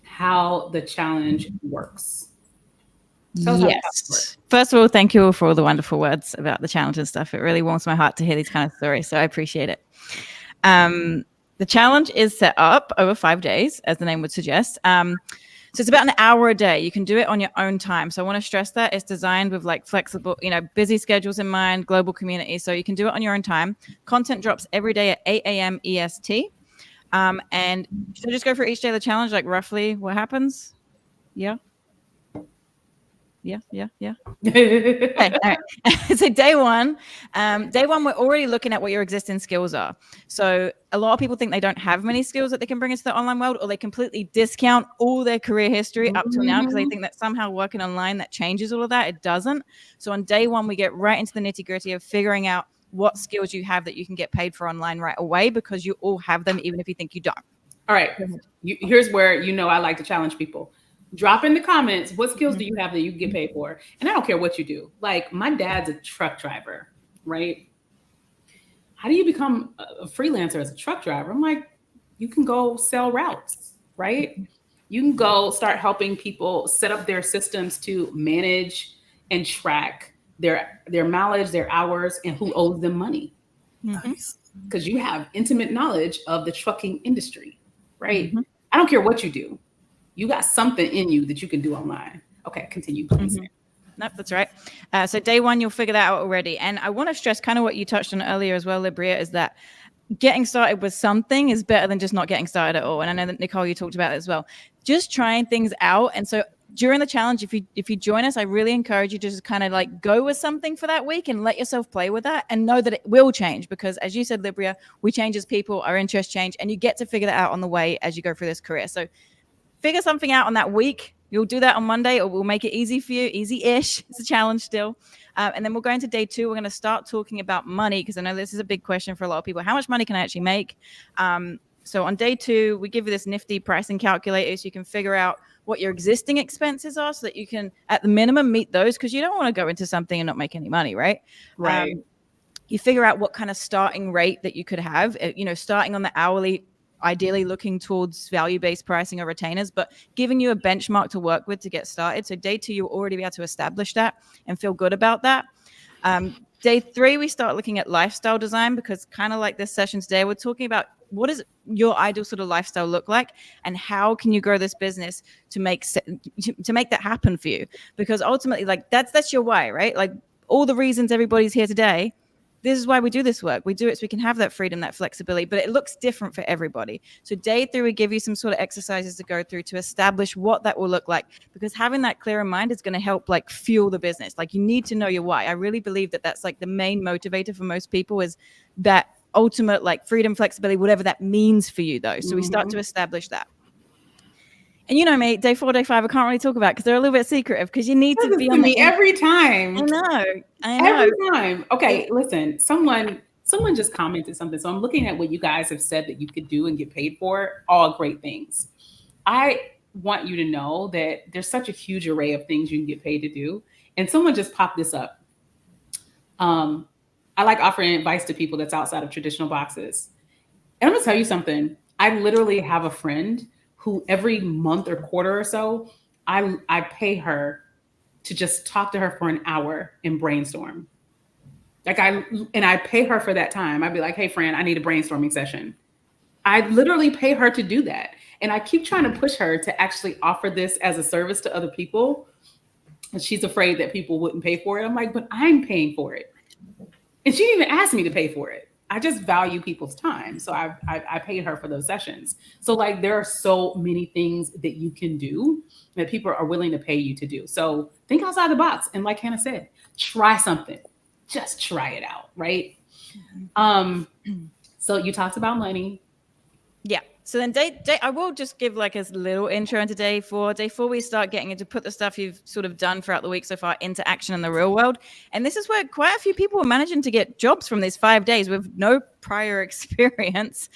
how the challenge works. Yes. First of all, thank you all for all the wonderful words about the challenge and stuff. It really warms my heart to hear these kind of stories. So I appreciate it. The challenge is set up over 5 days, as the name would suggest. So it's about an hour a day. You can do it on your own time. So I want to stress that it's designed with like flexible, busy schedules in mind, global community. So you can do it on your own time. Content drops every day at 8 a.m. EST. And should I just go for each day of the challenge, like roughly what happens? Yeah. Okay, all right. So day one, we're already looking at what your existing skills are. So a lot of people think they don't have many skills that they can bring into the online world, or they completely discount all their career history up till now because they think that somehow working online that changes all of that. It doesn't. So on day one, we get right into the nitty gritty of figuring out what skills you have that you can get paid for online right away, because you all have them, even if you think you don't. All right. Here's where I like to challenge people. Drop in the comments, what skills do you have that you can get paid for? And I don't care what you do. Like my dad's a truck driver, right? How do you become a freelancer as a truck driver? I'm like, you can go sell routes, right? You can go start helping people set up their systems to manage and track their mileage, their hours, and who owes them money. Nice. Because you have intimate knowledge of the trucking industry, right? I don't care what you do. You got something in you that you can do online. Okay, continue, please. Nope, that's right. So day one, you'll figure that out already. And I want to stress kind of what you touched on earlier as well, Libria, is that getting started with something is better than just not getting started at all. And I know that Nicole, you talked about it as well. Just trying things out. And so during the challenge, if you join us, I really encourage you to just kind of like go with something for that week and let yourself play with that and know that it will change, because as you said, Libria, we change as people, our interests change, and you get to figure that out on the way as you go through this career. So figure something out on that week. You'll do that on Monday, or we'll make it easy for you, easy-ish. It's a challenge still. And then we'll go into day two. We're going to start talking about money, because I know this is a big question for a lot of people. How much money can I actually make? So on day two, we give you this nifty pricing calculator so you can figure out what your existing expenses are so that you can, at the minimum, meet those, because you don't want to go into something and not make any money, right? Right. You figure out what kind of starting rate that you could have, starting on the hourly, ideally looking towards value-based pricing or retainers, but giving you a benchmark to work with to get started. So day two, you'll already be able to establish that and feel good about that. Day three, we start looking at lifestyle design, because kind of like this session today, we're talking about what does your ideal sort of lifestyle look like, and how can you grow this business to make that happen for you? Because ultimately, like that's your why, right? Like all the reasons everybody's here today, this is why we do this work. We do it so we can have that freedom, that flexibility, but it looks different for everybody. So day 3, we give you some sort of exercises to go through to establish what that will look like, because having that clear in mind is going to help like fuel the business. Like you need to know your why. I really believe that that's like the main motivator for most people, is that ultimate like freedom, flexibility, whatever that means for you though. So we start to establish that. And you know me, day 4, day 5, I can't really talk about because they're a little bit secretive, because you need to be on me every time. I know. Every time. Okay, listen, someone just commented something. So I'm looking at what you guys have said that you could do and get paid for, all great things. I want you to know that there's such a huge array of things you can get paid to do. And someone just popped this up. I like offering advice to people that's outside of traditional boxes. And I'm gonna tell you something. I literally have a friend who every month or quarter or so, I pay her to just talk to her for an hour and brainstorm. Like I pay her for that time. I'd be like, hey friend, I need a brainstorming session. I literally pay her to do that. And I keep trying to push her to actually offer this as a service to other people. And she's afraid that people wouldn't pay for it. I'm like, but I'm paying for it. And she didn't even ask me to pay for it. I just value people's time. So I paid her for those sessions. So like there are so many things that you can do that people are willing to pay you to do. So think outside the box. And like Hannah said, try something. Just try it out, right? So you talked about money. Yeah. So then day I will just give like a little intro into day 4. Day 4, we start getting into put the stuff you've sort of done throughout the week so far into action in the real world. And this is where quite a few people are managing to get jobs from these 5 days with no prior experience,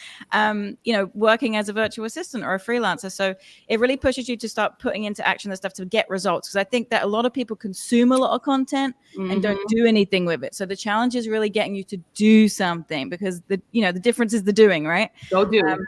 working as a virtual assistant or a freelancer. So it really pushes you to start putting into action the stuff to get results. Because I think that a lot of people consume a lot of content and don't do anything with it. So the challenge is really getting you to do something, because the difference is the doing, right? Go do it.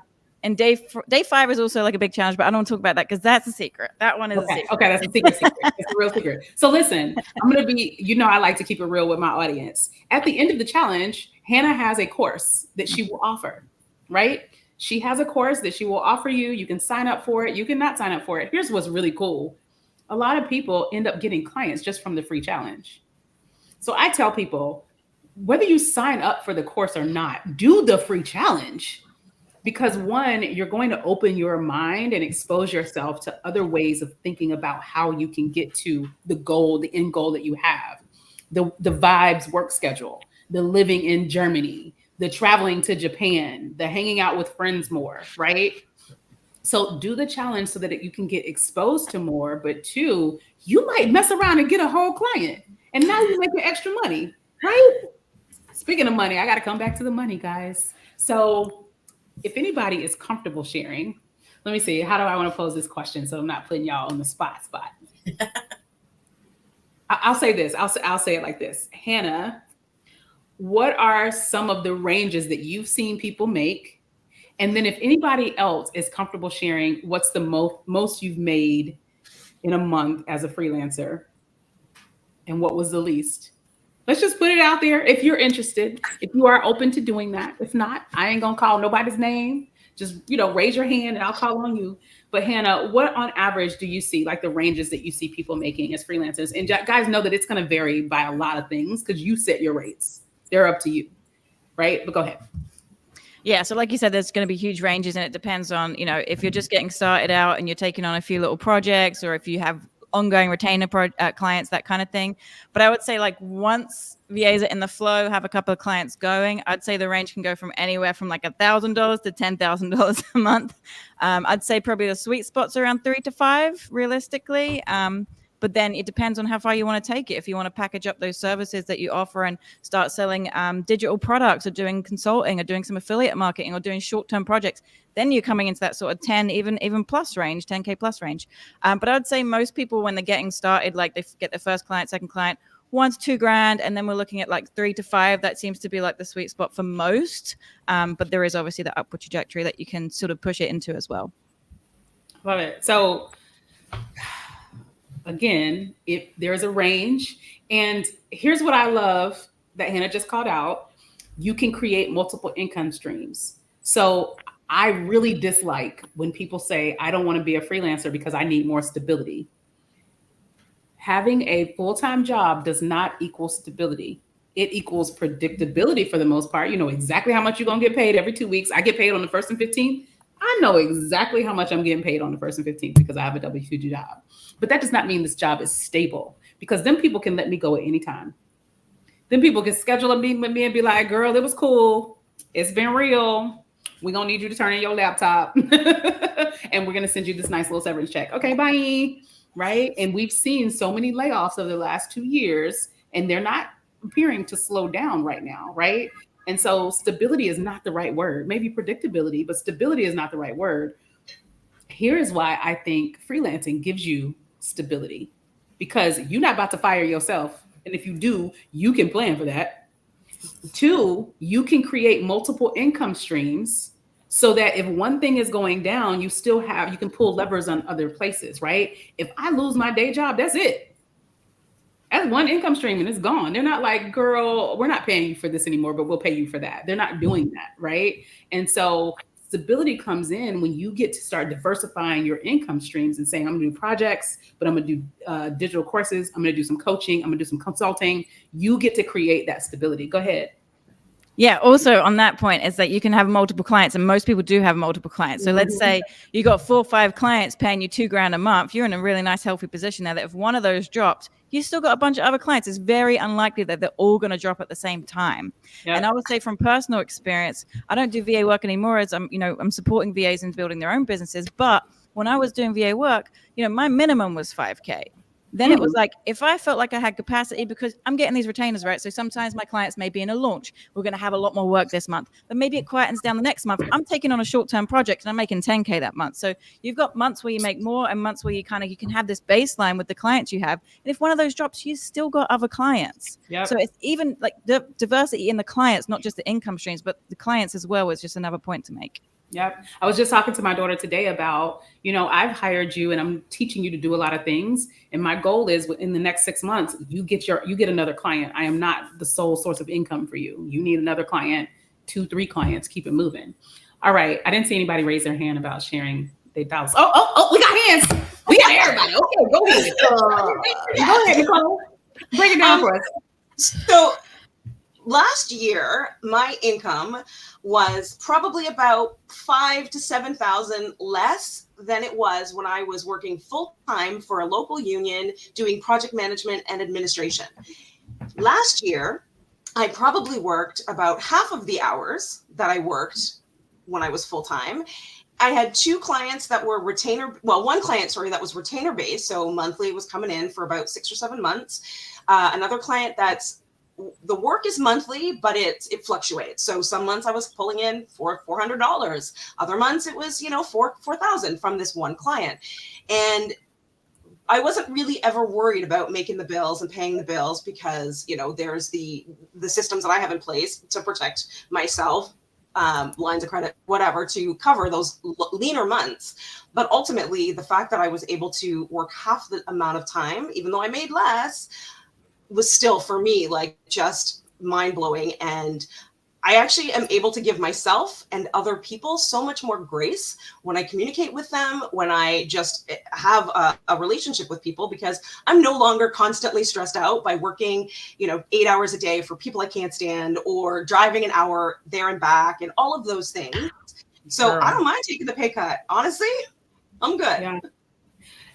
And day 5 is also like a big challenge, but I don't want to talk about that because that's a secret. That one is a secret. Okay, that's a secret. It's a real secret. So listen, I'm going to be, I like to keep it real with my audience. At the end of the challenge, Hannah has a course that she will offer, right? She has a course that she will offer you. You can sign up for it. You can not sign up for it. Here's what's really cool. A lot of people end up getting clients just from the free challenge. So I tell people, whether you sign up for the course or not, do the free challenge. Because one, you're going to open your mind and expose yourself to other ways of thinking about how you can get to the goal, the end goal that you have. The vibes work schedule, the living in Germany, the traveling to Japan, the hanging out with friends more, right? So do the challenge so that you can get exposed to more. But 2, you might mess around and get a whole client. And now you're making extra money, right? Speaking of money, I got to come back to the money, guys. So if anybody is comfortable sharing, let me see, how do I want to pose this question so I'm not putting y'all on the spot? I'll say this. I'll say it like this. Hannah, what are some of the ranges that you've seen people make? And then if anybody else is comfortable sharing, what's the most you've made in a month as a freelancer? And what was the least? Let's just put it out there if you're interested, if you are open to doing that. If not, I ain't gonna call nobody's name. Just, raise your hand and I'll call on you. But Hannah, what on average do you see, like the ranges that you see people making as freelancers? And guys know that it's gonna vary by a lot of things because you set your rates. They're up to you, right? But go ahead. Yeah, so like you said, there's going to be huge ranges, and it depends on, if you're just getting started out and you're taking on a few little projects, or if you have ongoing retainer clients, that kind of thing. But I would say like once VAs are in the flow, have a couple of clients going, I'd say the range can go from anywhere from like $1,000 to $10,000 a month. I'd say probably the sweet spot's around 3 to 5 realistically. But then it depends on how far you want to take it. If you want to package up those services that you offer and start selling digital products, or doing consulting, or doing some affiliate marketing, or doing short-term projects, then you're coming into that sort of 10, even plus range, 10K plus range. But I would say most people, when they're getting started, like they get their first client, second client, $1,000 to $2,000, and then we're looking at like 3 to 5. That seems to be like the sweet spot for most. But there is obviously the upward trajectory that you can sort of push it into as well. Love it. So again, if there's a range, and here's what I love that Hannah just called out, you can create multiple income streams. So I really dislike when people say, I don't want to be a freelancer because I need more stability. Having a full-time job does not equal stability. It equals predictability for the most part. You know exactly how much you're going to get paid every 2 weeks. I get paid on the 1st and 15th. I know exactly how much I'm getting paid on the 1st and 15th because I have a W-2 job. But that does not mean this job is stable, because then people can let me go at any time. Then people can schedule a meeting with me and be like, girl, it was cool. It's been real. We're going to need you to turn in your laptop and we're going to send you this nice little severance check. Okay, bye. Right? And we've seen so many layoffs over the last 2 years, and they're not appearing to slow down right now, right? And so stability is not the right word. Maybe predictability, but stability is not the right word. Here is why I think freelancing gives you stability, because you're not about to fire yourself. And if you do, you can plan for that. 2, you can create multiple income streams so that if one thing is going down, you can pull levers on other places, right? If I lose my day job, that's it. That's one income stream and it's gone. They're not like, girl, we're not paying you for this anymore, but we'll pay you for that. They're not doing that, right? And so stability comes in when you get to start diversifying your income streams and saying, I'm gonna do projects, but I'm gonna do digital courses. I'm gonna do some coaching. I'm gonna do some consulting. You get to create that stability. Go ahead. Yeah, also on that point is that you can have multiple clients, and most people do have multiple clients. So let's say you got 4 or 5 clients paying you $2,000 a month. You're in a really nice, healthy position now that if one of those dropped, you still got a bunch of other clients. It's very unlikely that they're all going to drop at the same time. Yep. And I would say from personal experience, I don't do VA work anymore, as I'm supporting VAs in building their own businesses. But when I was doing VA work, my minimum was $5K. Then it was like, if I felt like I had capacity, because I'm getting these retainers, right? So sometimes my clients may be in a launch. We're going to have a lot more work this month, but maybe it quietens down the next month. I'm taking on a short-term project and I'm making 10K that month. So you've got months where you make more and months where you can have this baseline with the clients you have. And if one of those drops, you still got other clients. Yep. So it's even like the diversity in the clients, not just the income streams, but the clients as well is just another point to make. Yep. I was just talking to my daughter today about, I've hired you and I'm teaching you to do a lot of things. And my goal is in the next 6 months, you get another client. I am not the sole source of income for you. You need another client, 2, 3 clients, keep it moving. All right. I didn't see anybody raise their hand about sharing their dollars. Oh, we got hands. We got everybody. Okay, go ahead. Go ahead, Nicole. Break it down for us. So last year, my income was probably about 5,000 to 7,000 less than it was when I was working full time for a local union doing project management and administration. Last year, I probably worked about half of the hours that I worked when I was full time. I had 2 clients that were one client, that was retainer based. So monthly was coming in for about 6 or 7 months. Another client the work is monthly, but it fluctuates. So some months I was pulling in $400. Other months it was, $4,000 from this one client. And I wasn't really ever worried about making the bills and paying the bills because, there's the systems that I have in place to protect myself, lines of credit, whatever, to cover those leaner months. But ultimately, the fact that I was able to work half the amount of time, even though I made less, was still for me like just mind-blowing. And I actually am able to give myself and other people so much more grace when I communicate with them, when I just have a relationship with people, because I'm no longer constantly stressed out by working, 8 hours a day for people I can't stand, or driving an hour there and back and all of those things. So I don't mind taking the pay cut. Honestly, I'm good. Yeah.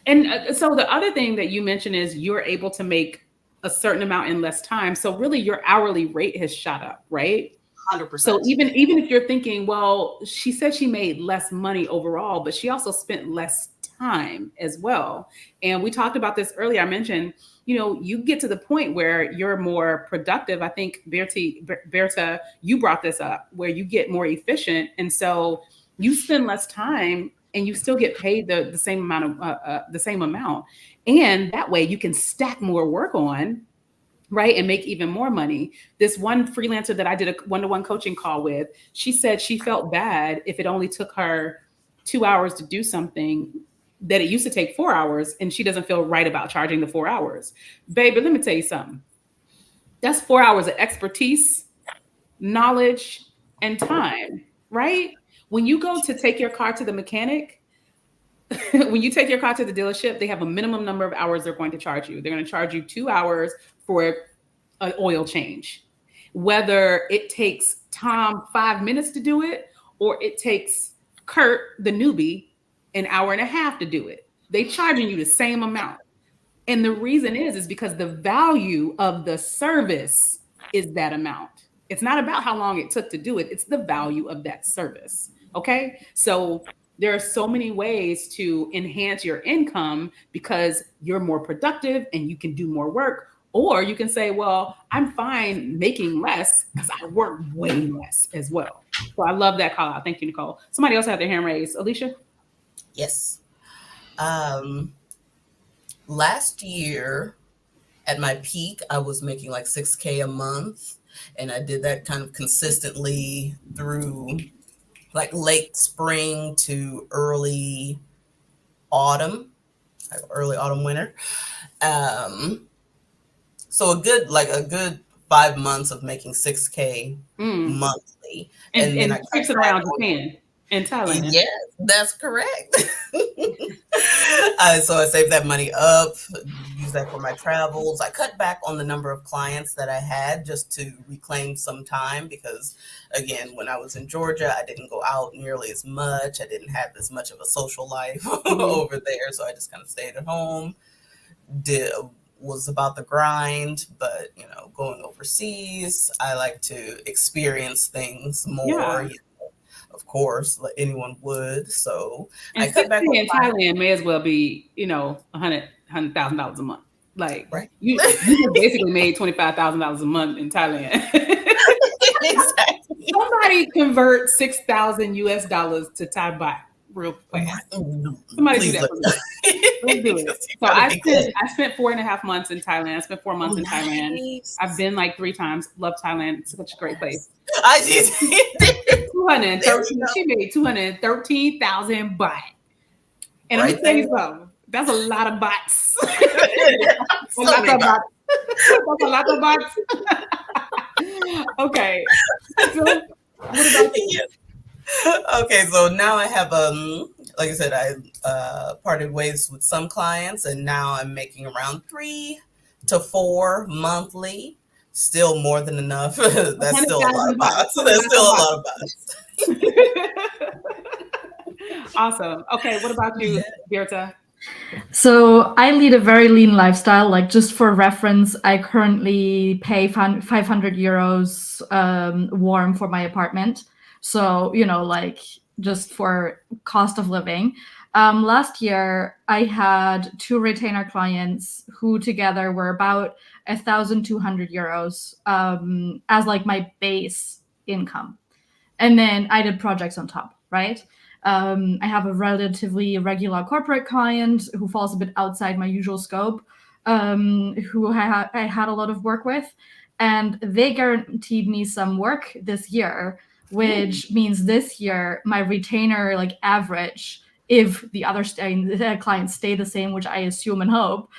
And so the other thing that you mentioned is you're able to make a certain amount in less time. So really your hourly rate has shot up, right? 100%. So even if you're thinking, well, she said she made less money overall, but she also spent less time as well. And we talked about this earlier. I mentioned, you get to the point where you're more productive. I think Berta, you brought this up, where you get more efficient. And so you spend less time and you still get paid the same amount. And that way you can stack more work on, right? And make even more money. This one freelancer that I did a one-to-one coaching call with, she said she felt bad if it only took her 2 hours to do something that it used to take 4 hours, and she doesn't feel right about charging the 4 hours. Baby, let me tell you something. That's 4 hours of expertise, knowledge, and time, right? When you go to take your car to the mechanic, when you take your car to the dealership, they have a minimum number of hours they're going to charge you. They're going to charge you 2 hours for an oil change. whether it takes Tom 5 minutes to do it or it takes Kurt, the newbie, an hour and a half to do it. They charging you the same amount. And the reason is because the value of the service is that amount. It's not about how long it took to do it. It's the value of that service. Okay. So there are so many ways to enhance your income because you're more productive and you can do more work. Or you can say, well, I'm fine making less because I work way less as well. So I love that call out. Thank you, Nicole. Somebody else had their hand raised. Alicia? Yes. Last year at my peak, I was making like $6,000 a month. And I did that kind of consistently through like late spring to early autumn, winter. So a good 5 months of making $6,000 monthly. And then I trips around Japan and Thailand. Yes, that's correct. So I saved that money up, used that for my travels. I cut back on the number of clients that I had just to reclaim some time because, again, when I was in Georgia, I didn't go out nearly as much. I didn't have as much of a social life over there. So I just kind of stayed at home, was about the grind, but going overseas, I like to experience things more. Of course, like anyone would. So and I cut back in Thailand may as well be, $100,000 a month. Like right. you basically made $25,000 a month in Thailand. Exactly. Somebody convert $6,000 to Thai baht real fast. Somebody Please do that for me. Let's do it. So I spent 4.5 months in Thailand. I spent 4 months in Thailand. I've been like 3 times. Love Thailand. It's such a great place. I just 213. She made 213,000 baht. And I'm gonna tell you something. That's a lot of bots. That's a lot of bots. Okay. So, what about you? Okay, so now I have like I said, I parted ways with some clients, and now I'm making around 3 to 4 monthly. Still more than enough. That's still a lot of bots. That's still a lot of bots. Awesome. Okay, what about you, Birta? So I lead a very lean lifestyle. Like, just for reference, I currently pay 500 euros warm for my apartment. So, like just for cost of living. Last year, I had 2 retainer clients who together were about 1,200 euros as like my base income. And then I did projects on top, right? I have a relatively regular corporate client who falls a bit outside my usual scope, who I had a lot of work with. And they guaranteed me some work this year, which means this year my retainer like average, if the other clients stay the same, which I assume and hope,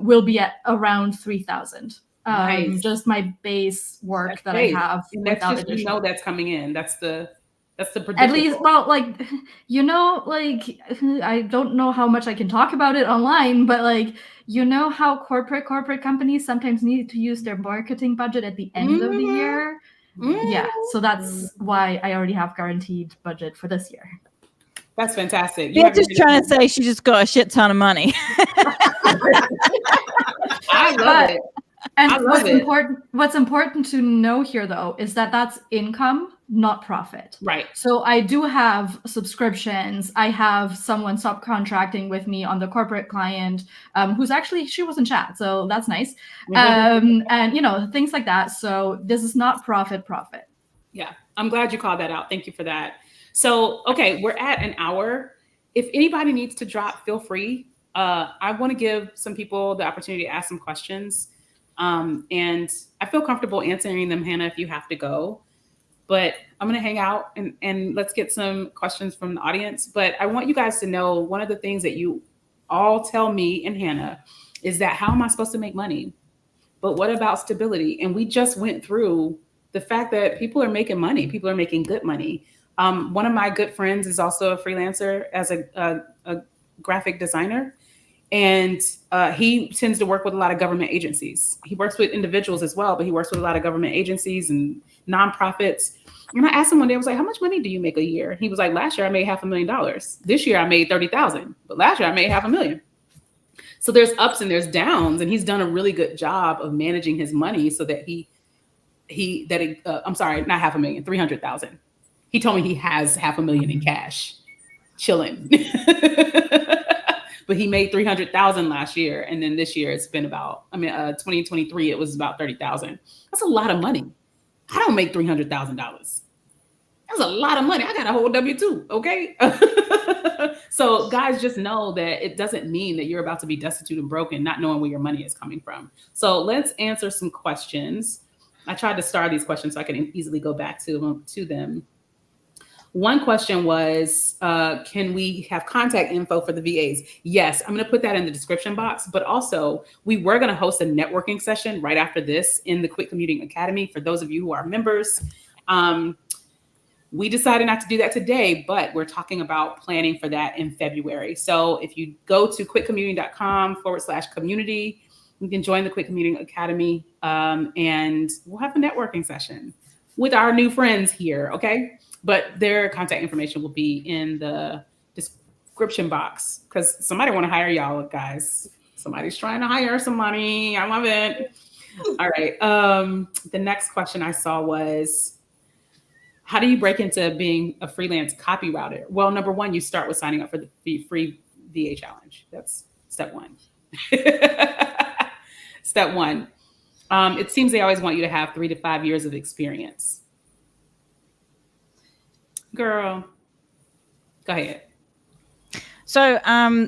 will be at around 3,000. Nice. Just my base work that I have. And that's just additional. That's coming in. That's the predictable. At least, well, like, I don't know how much I can talk about it online, but like, how corporate companies sometimes need to use their marketing budget at the end of the year. Yeah, so that's why I already have guaranteed budget for this year. That's fantastic. You're just trying to say she just got a shit ton of money. I love it. And what's important to know here, though, is that that's income, not profit. Right. So I do have subscriptions. I have someone subcontracting with me on the corporate client, who's actually, she was in chat, so that's nice. And things like that. So this is not profit. Yeah, I'm glad you called that out. Thank you for that. So, okay, we're at an hour. If anybody needs to drop, feel free. I want to give some people the opportunity to ask some questions. And I feel comfortable answering them, Hannah, if you have to go. But I'm going to hang out and let's get some questions from the audience. But I want you guys to know one of the things that you all tell me and Hannah is that how am I supposed to make money? But what about stability? And we just went through the fact that people are making money. People are making good money. One of my good friends is also a freelancer as a graphic designer. And he tends to work with a lot of government agencies. He works with individuals as well, but he works with a lot of government agencies and nonprofits. And I asked him one day, I was like, how much money do you make a year? He was like, last year I made $500,000. This year I made 30,000, but last year I made $500,000. So there's ups and there's downs, and he's done a really good job of managing his money so that I'm sorry, not $500,000, 300,000. He told me he has $500,000 in cash, chilling. But he made 300,000 last year, and then this year it's been about, 2023 it was about 30,000. That's a lot of money. I don't make $300,000. That's a lot of money. I got a whole W-2, okay? So guys, just know that it doesn't mean that you're about to be destitute and broken, not knowing where your money is coming from. So let's answer some questions. I tried to star these questions so I can easily go back to them. One question was, can we have contact info for the VAs? Yes, I'm going to put that in the description box, but also we were going to host a networking session right after this in the Quit Commuting Academy for those of you who are members. We decided not to do that today, but we're talking about planning for that in February. So if you go to quitcommuting.com/community, you can join the Quit Commuting Academy, and we'll have a networking session with our new friends here, okay? But their contact information will be in the description box because somebody want to hire y'all, guys. Somebody's trying to hire somebody. I love it. All right. The next question I saw was, how do you break into being a freelance copywriter? Well, number one, you start with signing up for the free VA challenge. That's step one. Step one. It seems they always want you to have 3 to 5 years of experience. Girl, go ahead. So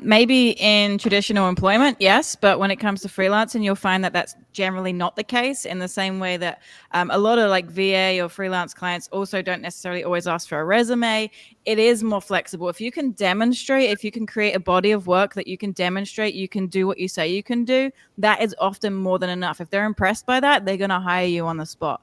maybe in traditional employment, yes, but when it comes to freelancing, you'll find that that's generally not the case, in the same way that a lot of like VA or freelance clients also don't necessarily always ask for a resume. It is more flexible. If you can demonstrate, if you can create a body of work that you can demonstrate, you can do what you say you can do, that is often more than enough. If they're impressed by that, they're going to hire you on the spot.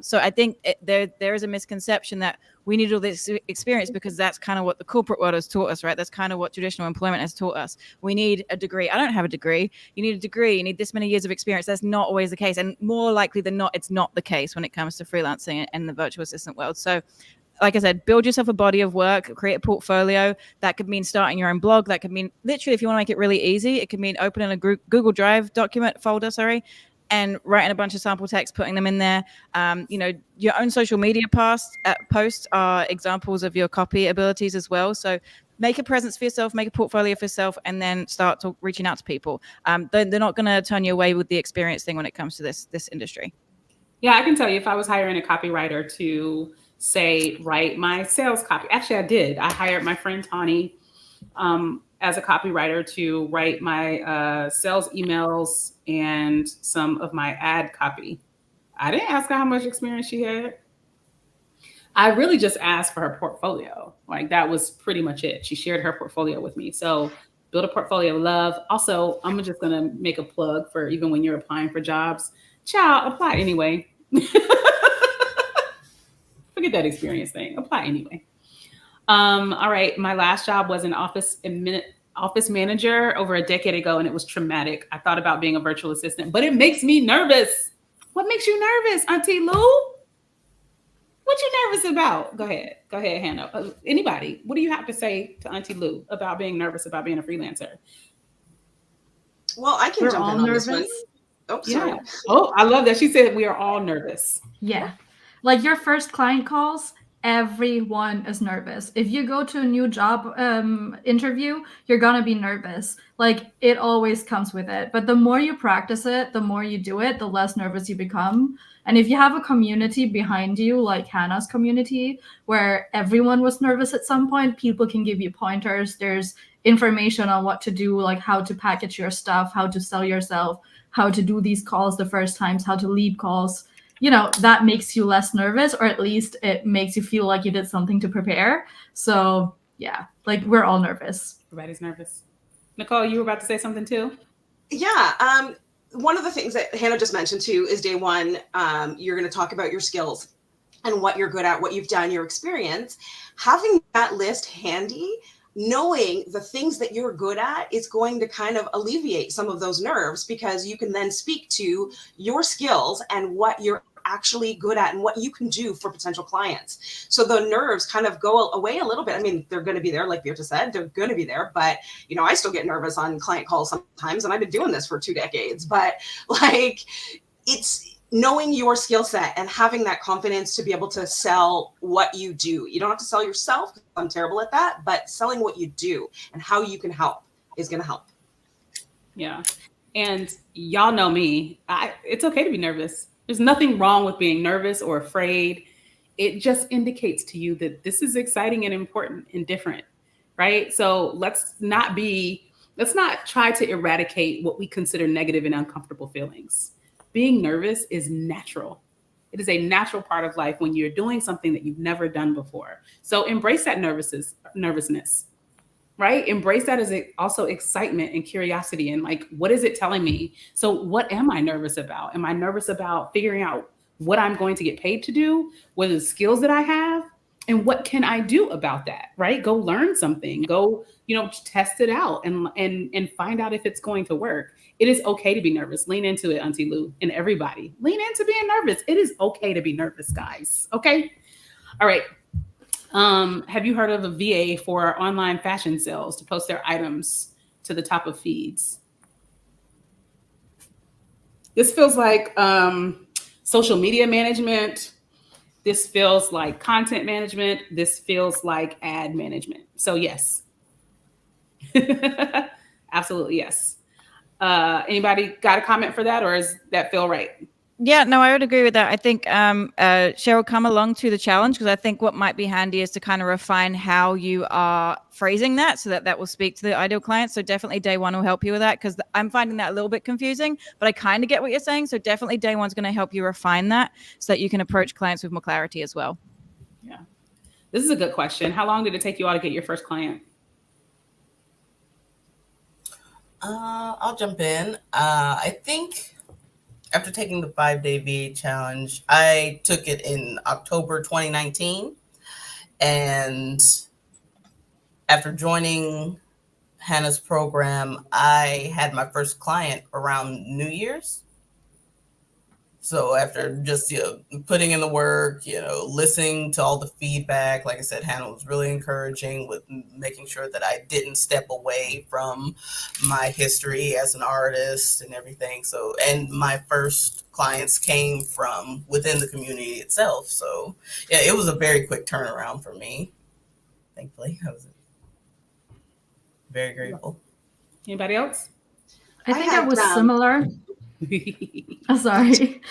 So I think there is a misconception that we need all this experience because that's kind of what the corporate world has taught us, right? That's kind of what traditional employment has taught us. We need a degree. I don't have a degree. You need a degree. You need this many years of experience. That's not always the case. And more likely than not, it's not the case when it comes to freelancing and the virtual assistant world. So like I said, build yourself a body of work, create a portfolio. That could mean starting your own blog. That could mean literally, if you want to make it really easy, it could mean opening a Google Drive folder, and writing a bunch of sample text, putting them in there. Your own social media posts are examples of your copy abilities as well. So make a presence for yourself, make a portfolio for yourself, and then start reaching out to people. They're not going to turn you away with the experience thing when it comes to this industry. Yeah, I can tell you if I was hiring a copywriter to say, write my sales copy. Actually, I did. I hired my friend Tani as a copywriter to write my sales emails and some of my ad copy. I didn't ask her how much experience she had. I really just asked for her portfolio. Like, that was pretty much it. She shared her portfolio with me. So build a portfolio of love. Also, I'm just going to make a plug for even when you're applying for jobs. Child, apply anyway. Forget that experience thing. Apply anyway. All right. My last job was an office manager over a decade ago, and it was traumatic. I thought about being a virtual assistant, but it makes me nervous. What makes you nervous, Auntie Lou? What you nervous about? Go ahead, Hannah. Anybody, what do you have to say to Auntie Lou about being nervous about being a freelancer? Well, I can jump in on this one. Oh, sorry. Yeah. Oh, I love that. She said we are all nervous. Yeah. Like your first client calls, everyone is nervous. If you go to a new job interview, you're going to be nervous. Like, it always comes with it. But the more you practice it, the more you do it, the less nervous you become. And if you have a community behind you, like Hannah's community, where everyone was nervous at some point, people can give you pointers. There's information on what to do, like how to package your stuff, how to sell yourself, how to do these calls the first times, how to lead calls. You know, that makes you less nervous, or at least it makes you feel like you did something to prepare. So yeah, like, we're all nervous. Everybody's nervous. Nicole, you were about to say something too? Yeah. One of the things that Hannah just mentioned too is day one, you're going to talk about your skills and what you're good at, what you've done, your experience. Having that list handy knowing the things that you're good at is going to kind of alleviate some of those nerves, because you can then speak to your skills and what you're actually good at and what you can do for potential clients. So the nerves kind of go away a little bit. I mean, they're going to be there, like Bitte said, they're going to be there, but you know, I still get nervous on client calls sometimes, and I've been doing this for 2 decades, but like, it's knowing your skill set and having that confidence to be able to sell what you do. You don't have to sell yourself, I'm terrible at that, but selling what you do and how you can help is going to help. Yeah. And y'all know me, it's okay to be nervous. There's nothing wrong with being nervous or afraid. It just indicates to you that this is exciting and important and different, right? So let's not try to eradicate what we consider negative and uncomfortable feelings. Being nervous is natural. It is a natural part of life when you're doing something that you've never done before. So embrace that nervousness, right? Embrace that as also excitement and curiosity, and like, what is it telling me? So what am I nervous about? Am I nervous about figuring out what I'm going to get paid to do? What are the skills that I have? And what can I do about that, right? Go learn something, go, test it out and find out if it's going to work. It is okay to be nervous. Lean into it, Auntie Lou, and everybody. Lean into being nervous. It is okay to be nervous, guys. Okay? All right. Have you heard of a VA for online fashion sales to post their items to the top of feeds? This feels like social media management. This feels like content management. This feels like ad management. So yes. Absolutely yes. Anybody got a comment for that, or does that feel right? Yeah, no, I would agree with that. I think Cheryl, come along to the challenge, because I think what might be handy is to kind of refine how you are phrasing that so that will speak to the ideal client. So definitely day one will help you with that, because I'm finding that a little bit confusing, but I kind of get what you're saying. So definitely day one's going to help you refine that so that you can approach clients with more clarity as well. Yeah, this is a good question. How long did it take you all to get your first client? I'll jump in. I think after taking the 5-day VA challenge, I took it in October 2019. And after joining Hannah's program, I had my first client around New Year's. So after just putting in the work, listening to all the feedback, like I said, Hannah was really encouraging with making sure that I didn't step away from my history as an artist and everything. So, and my first clients came from within the community itself. So yeah, it was a very quick turnaround for me. Thankfully, I was very grateful. Anybody else? I think I was similar. Oh, sorry.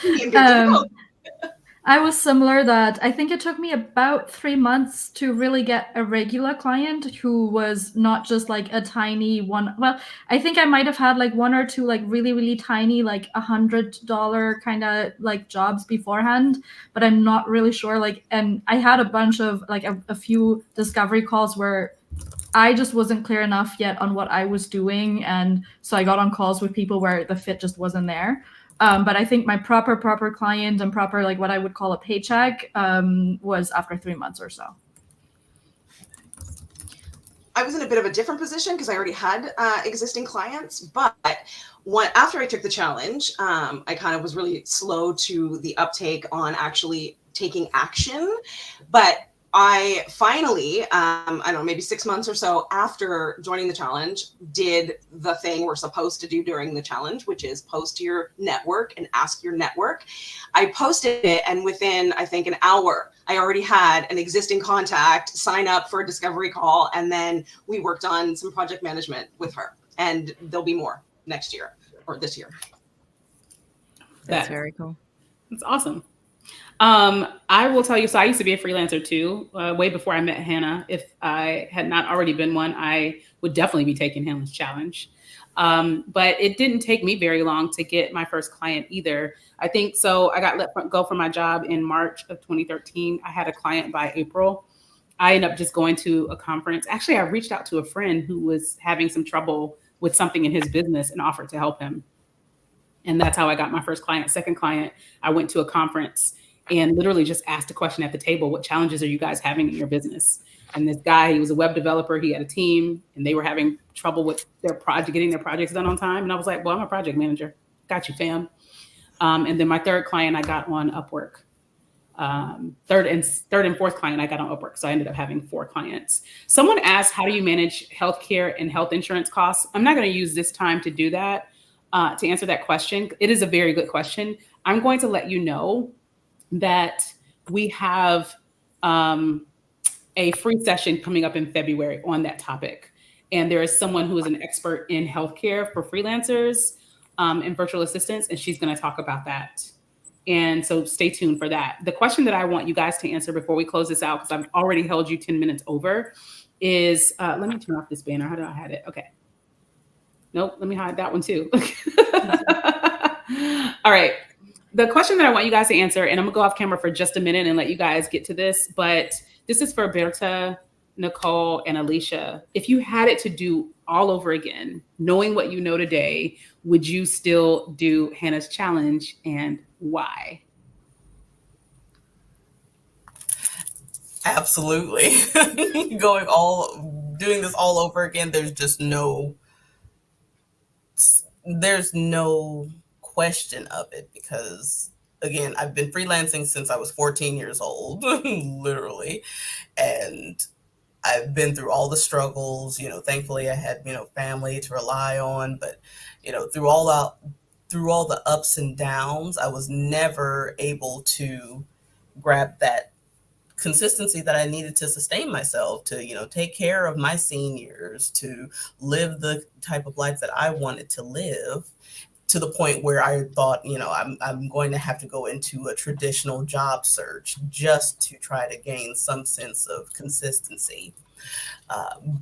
I was similar that I think it took me about 3 months to really get a regular client who was not just like a tiny one. Well, I think I might have had like 1 or 2 like really, really tiny, like $100 kind of like jobs beforehand, but I'm not really sure. Like, and I had a bunch of like a few discovery calls where I just wasn't clear enough yet on what I was doing. And so I got on calls with people where the fit just wasn't there. But I think my proper client and proper, like what I would call a paycheck, was after 3 months or so. I was in a bit of a different position because I already had existing clients, but after I took the challenge, I kind of was really slow to the uptake on actually taking action. But I finally, I don't know, maybe 6 months or so after joining the challenge, did the thing we're supposed to do during the challenge, which is post to your network and ask your network. I posted it, and within, I think, an hour, I already had an existing contact sign up for a discovery call, and then we worked on some project management with her, and there'll be more next year or this year. That's very cool. That's awesome. I will tell you, so I used to be a freelancer too, way before I met Hannah. If I had not already been one, I would definitely be taking Hannah's challenge. But it didn't take me very long to get my first client either. I think so. I got let go from my job in March of 2013. I had a client by April. I ended up just going to a conference. Actually, I reached out to a friend who was having some trouble with something in his business and offered to help him. And that's how I got my first client. Second client, I went to a conference. and literally just asked a question at the table: what challenges are you guys having in your business? And this guy, he was a web developer, he had a team, and they were having trouble with their project, getting their projects done on time. And I was like, well, I'm a project manager. Got you, fam. And then my third client I got on Upwork. Third and fourth client I got on Upwork. So I ended up having 4 clients. Someone asked, how do you manage healthcare and health insurance costs? I'm not going to use this time to do that, to answer that question. It is a very good question. I'm going to let you know that we have a free session coming up in February on that topic. And there is someone who is an expert in healthcare for freelancers and virtual assistants, and she's going to talk about that. And so stay tuned for that. The question that I want you guys to answer before we close this out, because I've already held you 10 minutes over, is, let me turn off this banner. How do I hide it? Okay. Nope, let me hide that one too. All right. The question that I want you guys to answer, and I'm gonna go off camera for just a minute and let you guys get to this, but this is for Bitte, Nicole, and Alicia. If you had it to do all over again, knowing what you know today, would you still do Hannah's challenge, and why? Absolutely. Doing this all over again, there's no question of it, because again, I've been freelancing since I was 14 years old, literally. And I've been through all the struggles, thankfully I had, family to rely on, but, through all the ups and downs, I was never able to grab that consistency that I needed to sustain myself, to, take care of my seniors, to live the type of life that I wanted to live, to the point where I thought, I'm going to have to go into a traditional job search just to try to gain some sense of consistency.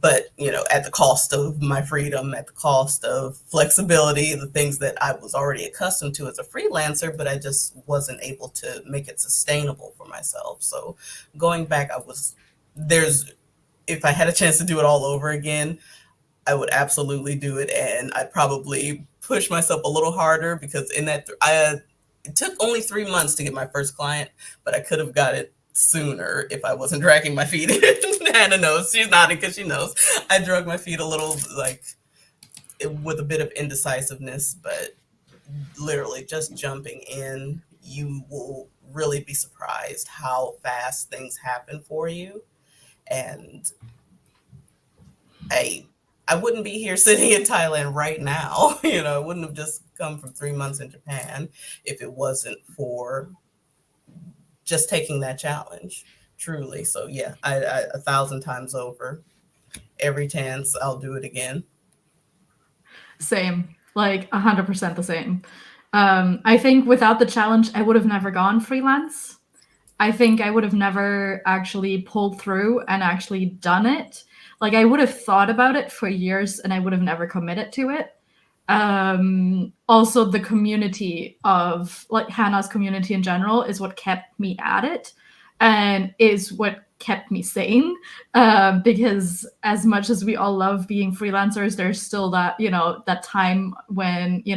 But, at the cost of my freedom, at the cost of flexibility, the things that I was already accustomed to as a freelancer, but I just wasn't able to make it sustainable for myself. So going back, if I had a chance to do it all over again, I would absolutely do it. And I'd probably push myself a little harder, because it took only 3 months to get my first client, but I could have got it sooner if I wasn't dragging my feet. Hannah knows. She's nodding because she knows. I drug my feet a little, with a bit of indecisiveness, but literally just jumping in, you will really be surprised how fast things happen for you. And I wouldn't be here sitting in Thailand right now. I wouldn't have just come from 3 months in Japan if it wasn't for just taking that challenge, truly. So yeah, I 1,000 times over, every chance I'll do it again. Same, 100% the same. I think without the challenge, I would have never gone freelance. I think I would have never actually pulled through and actually done it. I would have thought about it for years and I would have never committed to it. Also, the community of Hannah's community in general is what kept me at it and is what kept me sane. Because as much as we all love being freelancers, there's still that, that time when, you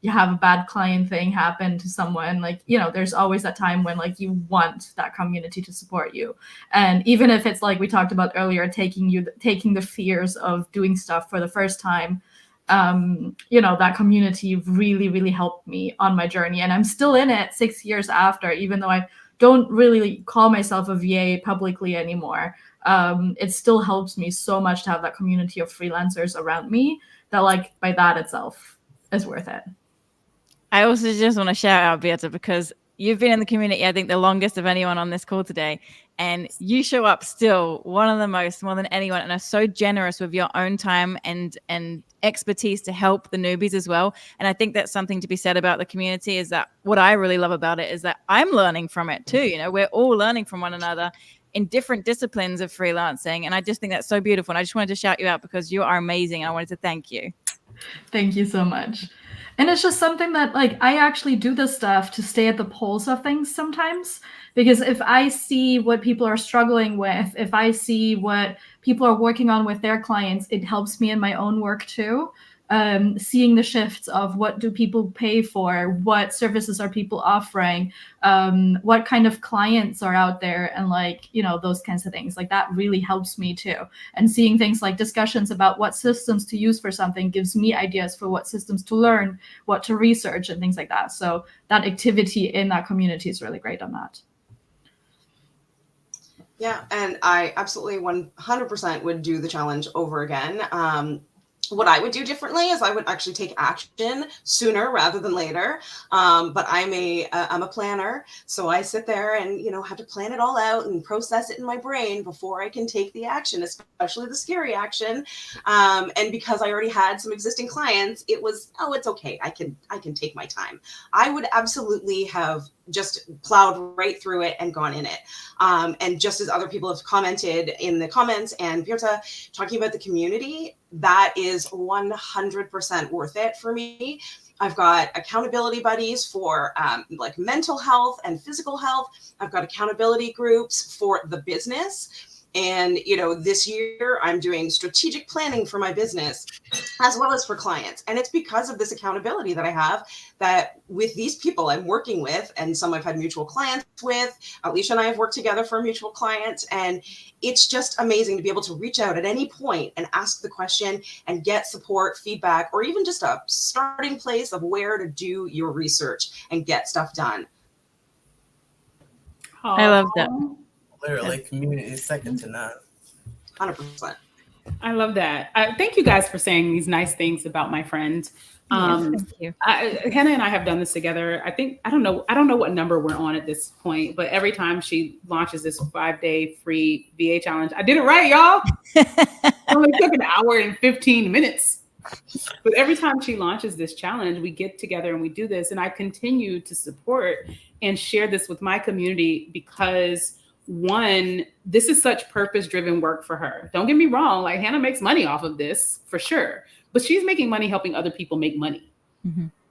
have a bad client thing happen to someone, there's always that time when you want that community to support you. And even if it's we talked about earlier, taking the fears of doing stuff for the first time, that community really, really helped me on my journey. And I'm still in it 6 years after, even though I don't really call myself a VA publicly anymore. It still helps me so much to have that community of freelancers around me that by that itself is worth it. I also just want to shout out Bitte, because you've been in the community, I think, the longest of anyone on this call today. And you show up still more than anyone, and are so generous with your own time and expertise to help the newbies as well. And I think that's something to be said about the community, is that what I really love about it is that I'm learning from it too. We're all learning from one another in different disciplines of freelancing. And I just think that's so beautiful. And I just wanted to shout you out because you are amazing. And I wanted to thank you. Thank you so much. And it's just something that I actually do this stuff to stay at the pulse of things sometimes, because if I see what people are struggling with, if I see what people are working on with their clients, it helps me in my own work too. seeing the shifts of what do people pay for, what services are people offering, what kind of clients are out there, and like, you know, those kinds of things. Like that really helps me too. And seeing things like discussions about what systems to use for something gives me ideas for what systems to learn, what to research, and things like that. So that activity in that community is really great on that. Yeah, and I absolutely 100% would do the challenge over again. What I would do differently is I would actually take action sooner rather than later. But I'm a planner, so I sit there and, you know, have to plan it all out and process it in my brain before I can take the action, especially the scary action. And because I already had some existing clients, it was, oh, it's okay. I can take my time. I would absolutely have just plowed right through it and gone in it. And just as other people have commented in the comments, and Birta talking about the community, that is 100% worth it for me. I've got accountability buddies for like mental health and physical health. I've got accountability groups for the business. And, you know, this year I'm doing strategic planning for my business as well as for clients. And it's because of this accountability that I have, that with these people I'm working with, and some I've had mutual clients with, Alicia and I have worked together for a mutual client. And it's just amazing to be able to reach out at any point and ask the question and get support, feedback, or even just a starting place of where to do your research and get stuff done. I love that. Literally, community is second to none. 100%. I love that. Thank you guys for saying these nice things about my friend. Thank you. Hannah and I have done this together. I don't know what number we're on at this point, but every time she launches this 5-day free VA challenge, I did it right, y'all. It only took an hour and 15 minutes. But every time she launches this challenge, we get together and we do this. And I continue to support and share this with my community because, one, this is such purpose-driven work for her. Don't get me wrong, like Hannah makes money off of this for sure, but she's making money helping other people make money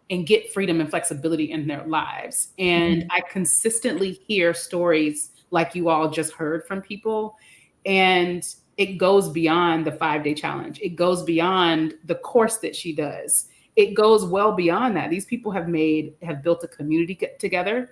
and get freedom and flexibility in their lives. And I consistently hear stories like you all just heard from people, and it goes beyond the 5-day challenge. It goes beyond the course that she does. It goes well beyond that. These people have built a community together.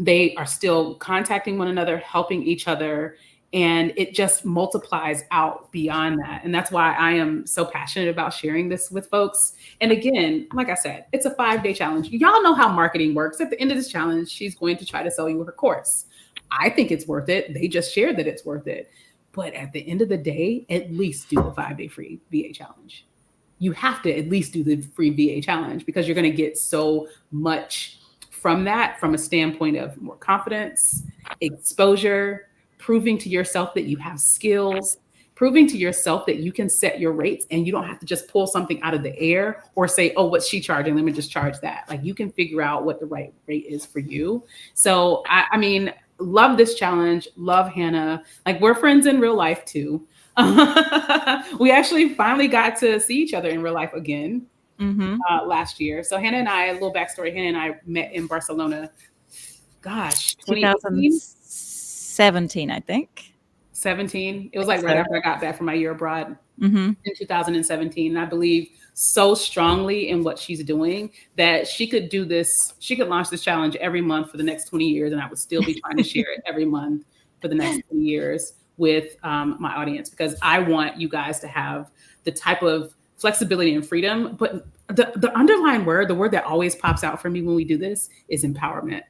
They are still contacting one another, helping each other, and it just multiplies out beyond that. And that's why I am so passionate about sharing this with folks. And again, like I said, it's a 5-day challenge. Y'all know how marketing works. At the end of this challenge, she's going to try to sell you her course. I think it's worth it. They just shared that it's worth it. But at the end of the day, at least do the 5-day free VA challenge. You have to at least do the free VA challenge because you're going to get so much from that, from a standpoint of more confidence, exposure, proving to yourself that you have skills, proving to yourself that you can set your rates and you don't have to just pull something out of the air or say, oh, what's she charging? Let me just charge that. Like, you can figure out what the right rate is for you. So, I mean, love this challenge. Love Hannah. Like, we're friends in real life too. We actually finally got to see each other in real life again. Last year. So Hannah and I, a little backstory, Hannah and I met in Barcelona, 2017, I think. 17. It was like right after I got back from my year abroad in 2017. And I believe so strongly in what she's doing that she could do this. She could launch this challenge every month for the next 20 years. And I would still be trying to share it every month for the next 20 years with my audience, because I want you guys to have the type of flexibility and freedom. But the underlying word, the word that always pops out for me when we do this is empowerment.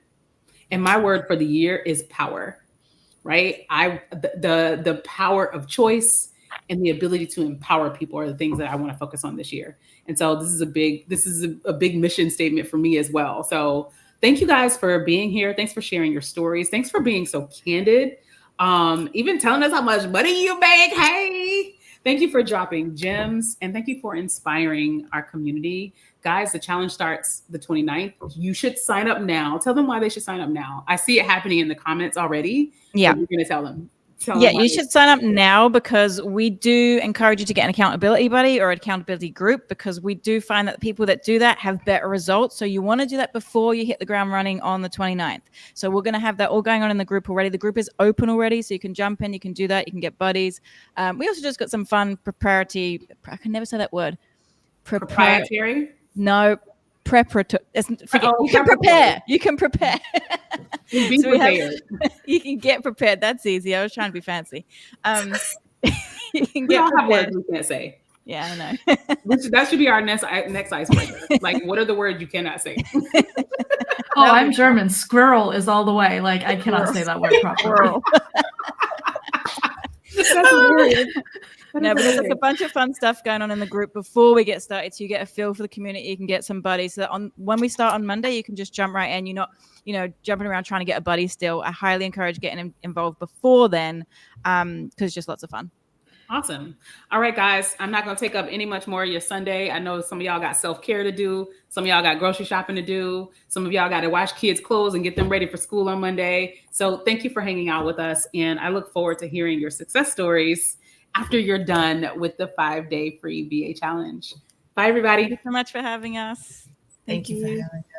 And my word for the year is power, right? The power of choice and the ability to empower people are the things that I want to focus on this year. And so this is a big mission statement for me as well. So thank you guys for being here. Thanks for sharing your stories. Thanks for being so candid. Even telling us how much money you make. Hey, thank you for dropping gems, and thank you for inspiring our community. Guys, the challenge starts the 29th. You should sign up now. Tell them why they should sign up now. I see it happening in the comments already. Yeah. You're going to tell them. Yeah, you should sign up now, because we do encourage you to get an accountability buddy or an accountability group, because we do find that the people that do that have better results. So you want to do that before you hit the ground running on the 29th. So we're going to have that all going on in the group already. The group is open already, so you can jump in, you can do that, you can get buddies. We also just got some fun preparatory, I can never say that word, Proprietary? No, preparatory. Forget. Oh, You can preparatory. prepare. You can prepare. Be So we have- prepared. you can get prepared. That's easy. I was trying to be fancy. You can We get all have prepared. words we can't say. Yeah, I know. That should be our next icebreaker. Like, what are the words you cannot say? Oh, I'm German. Squirrel is all the way. Like, I cannot say that word properly. That's weird. No, but there's a bunch of fun stuff going on in the group before we get started, so you get a feel for the community. You can get some buddies. So that when we start on Monday, you can just jump right in. You're not, jumping around trying to get a buddy still. I highly encourage getting involved before then, because it's just lots of fun. Awesome. All right, guys. I'm not going to take up any much more of your Sunday. I know some of y'all got self-care to do. Some of y'all got grocery shopping to do. Some of y'all got to wash kids' clothes and get them ready for school on Monday. So thank you for hanging out with us. And I look forward to hearing your success stories after you're done with the 5-day free BA challenge. Bye, everybody. Thank you so much for having us. Thank you for having us.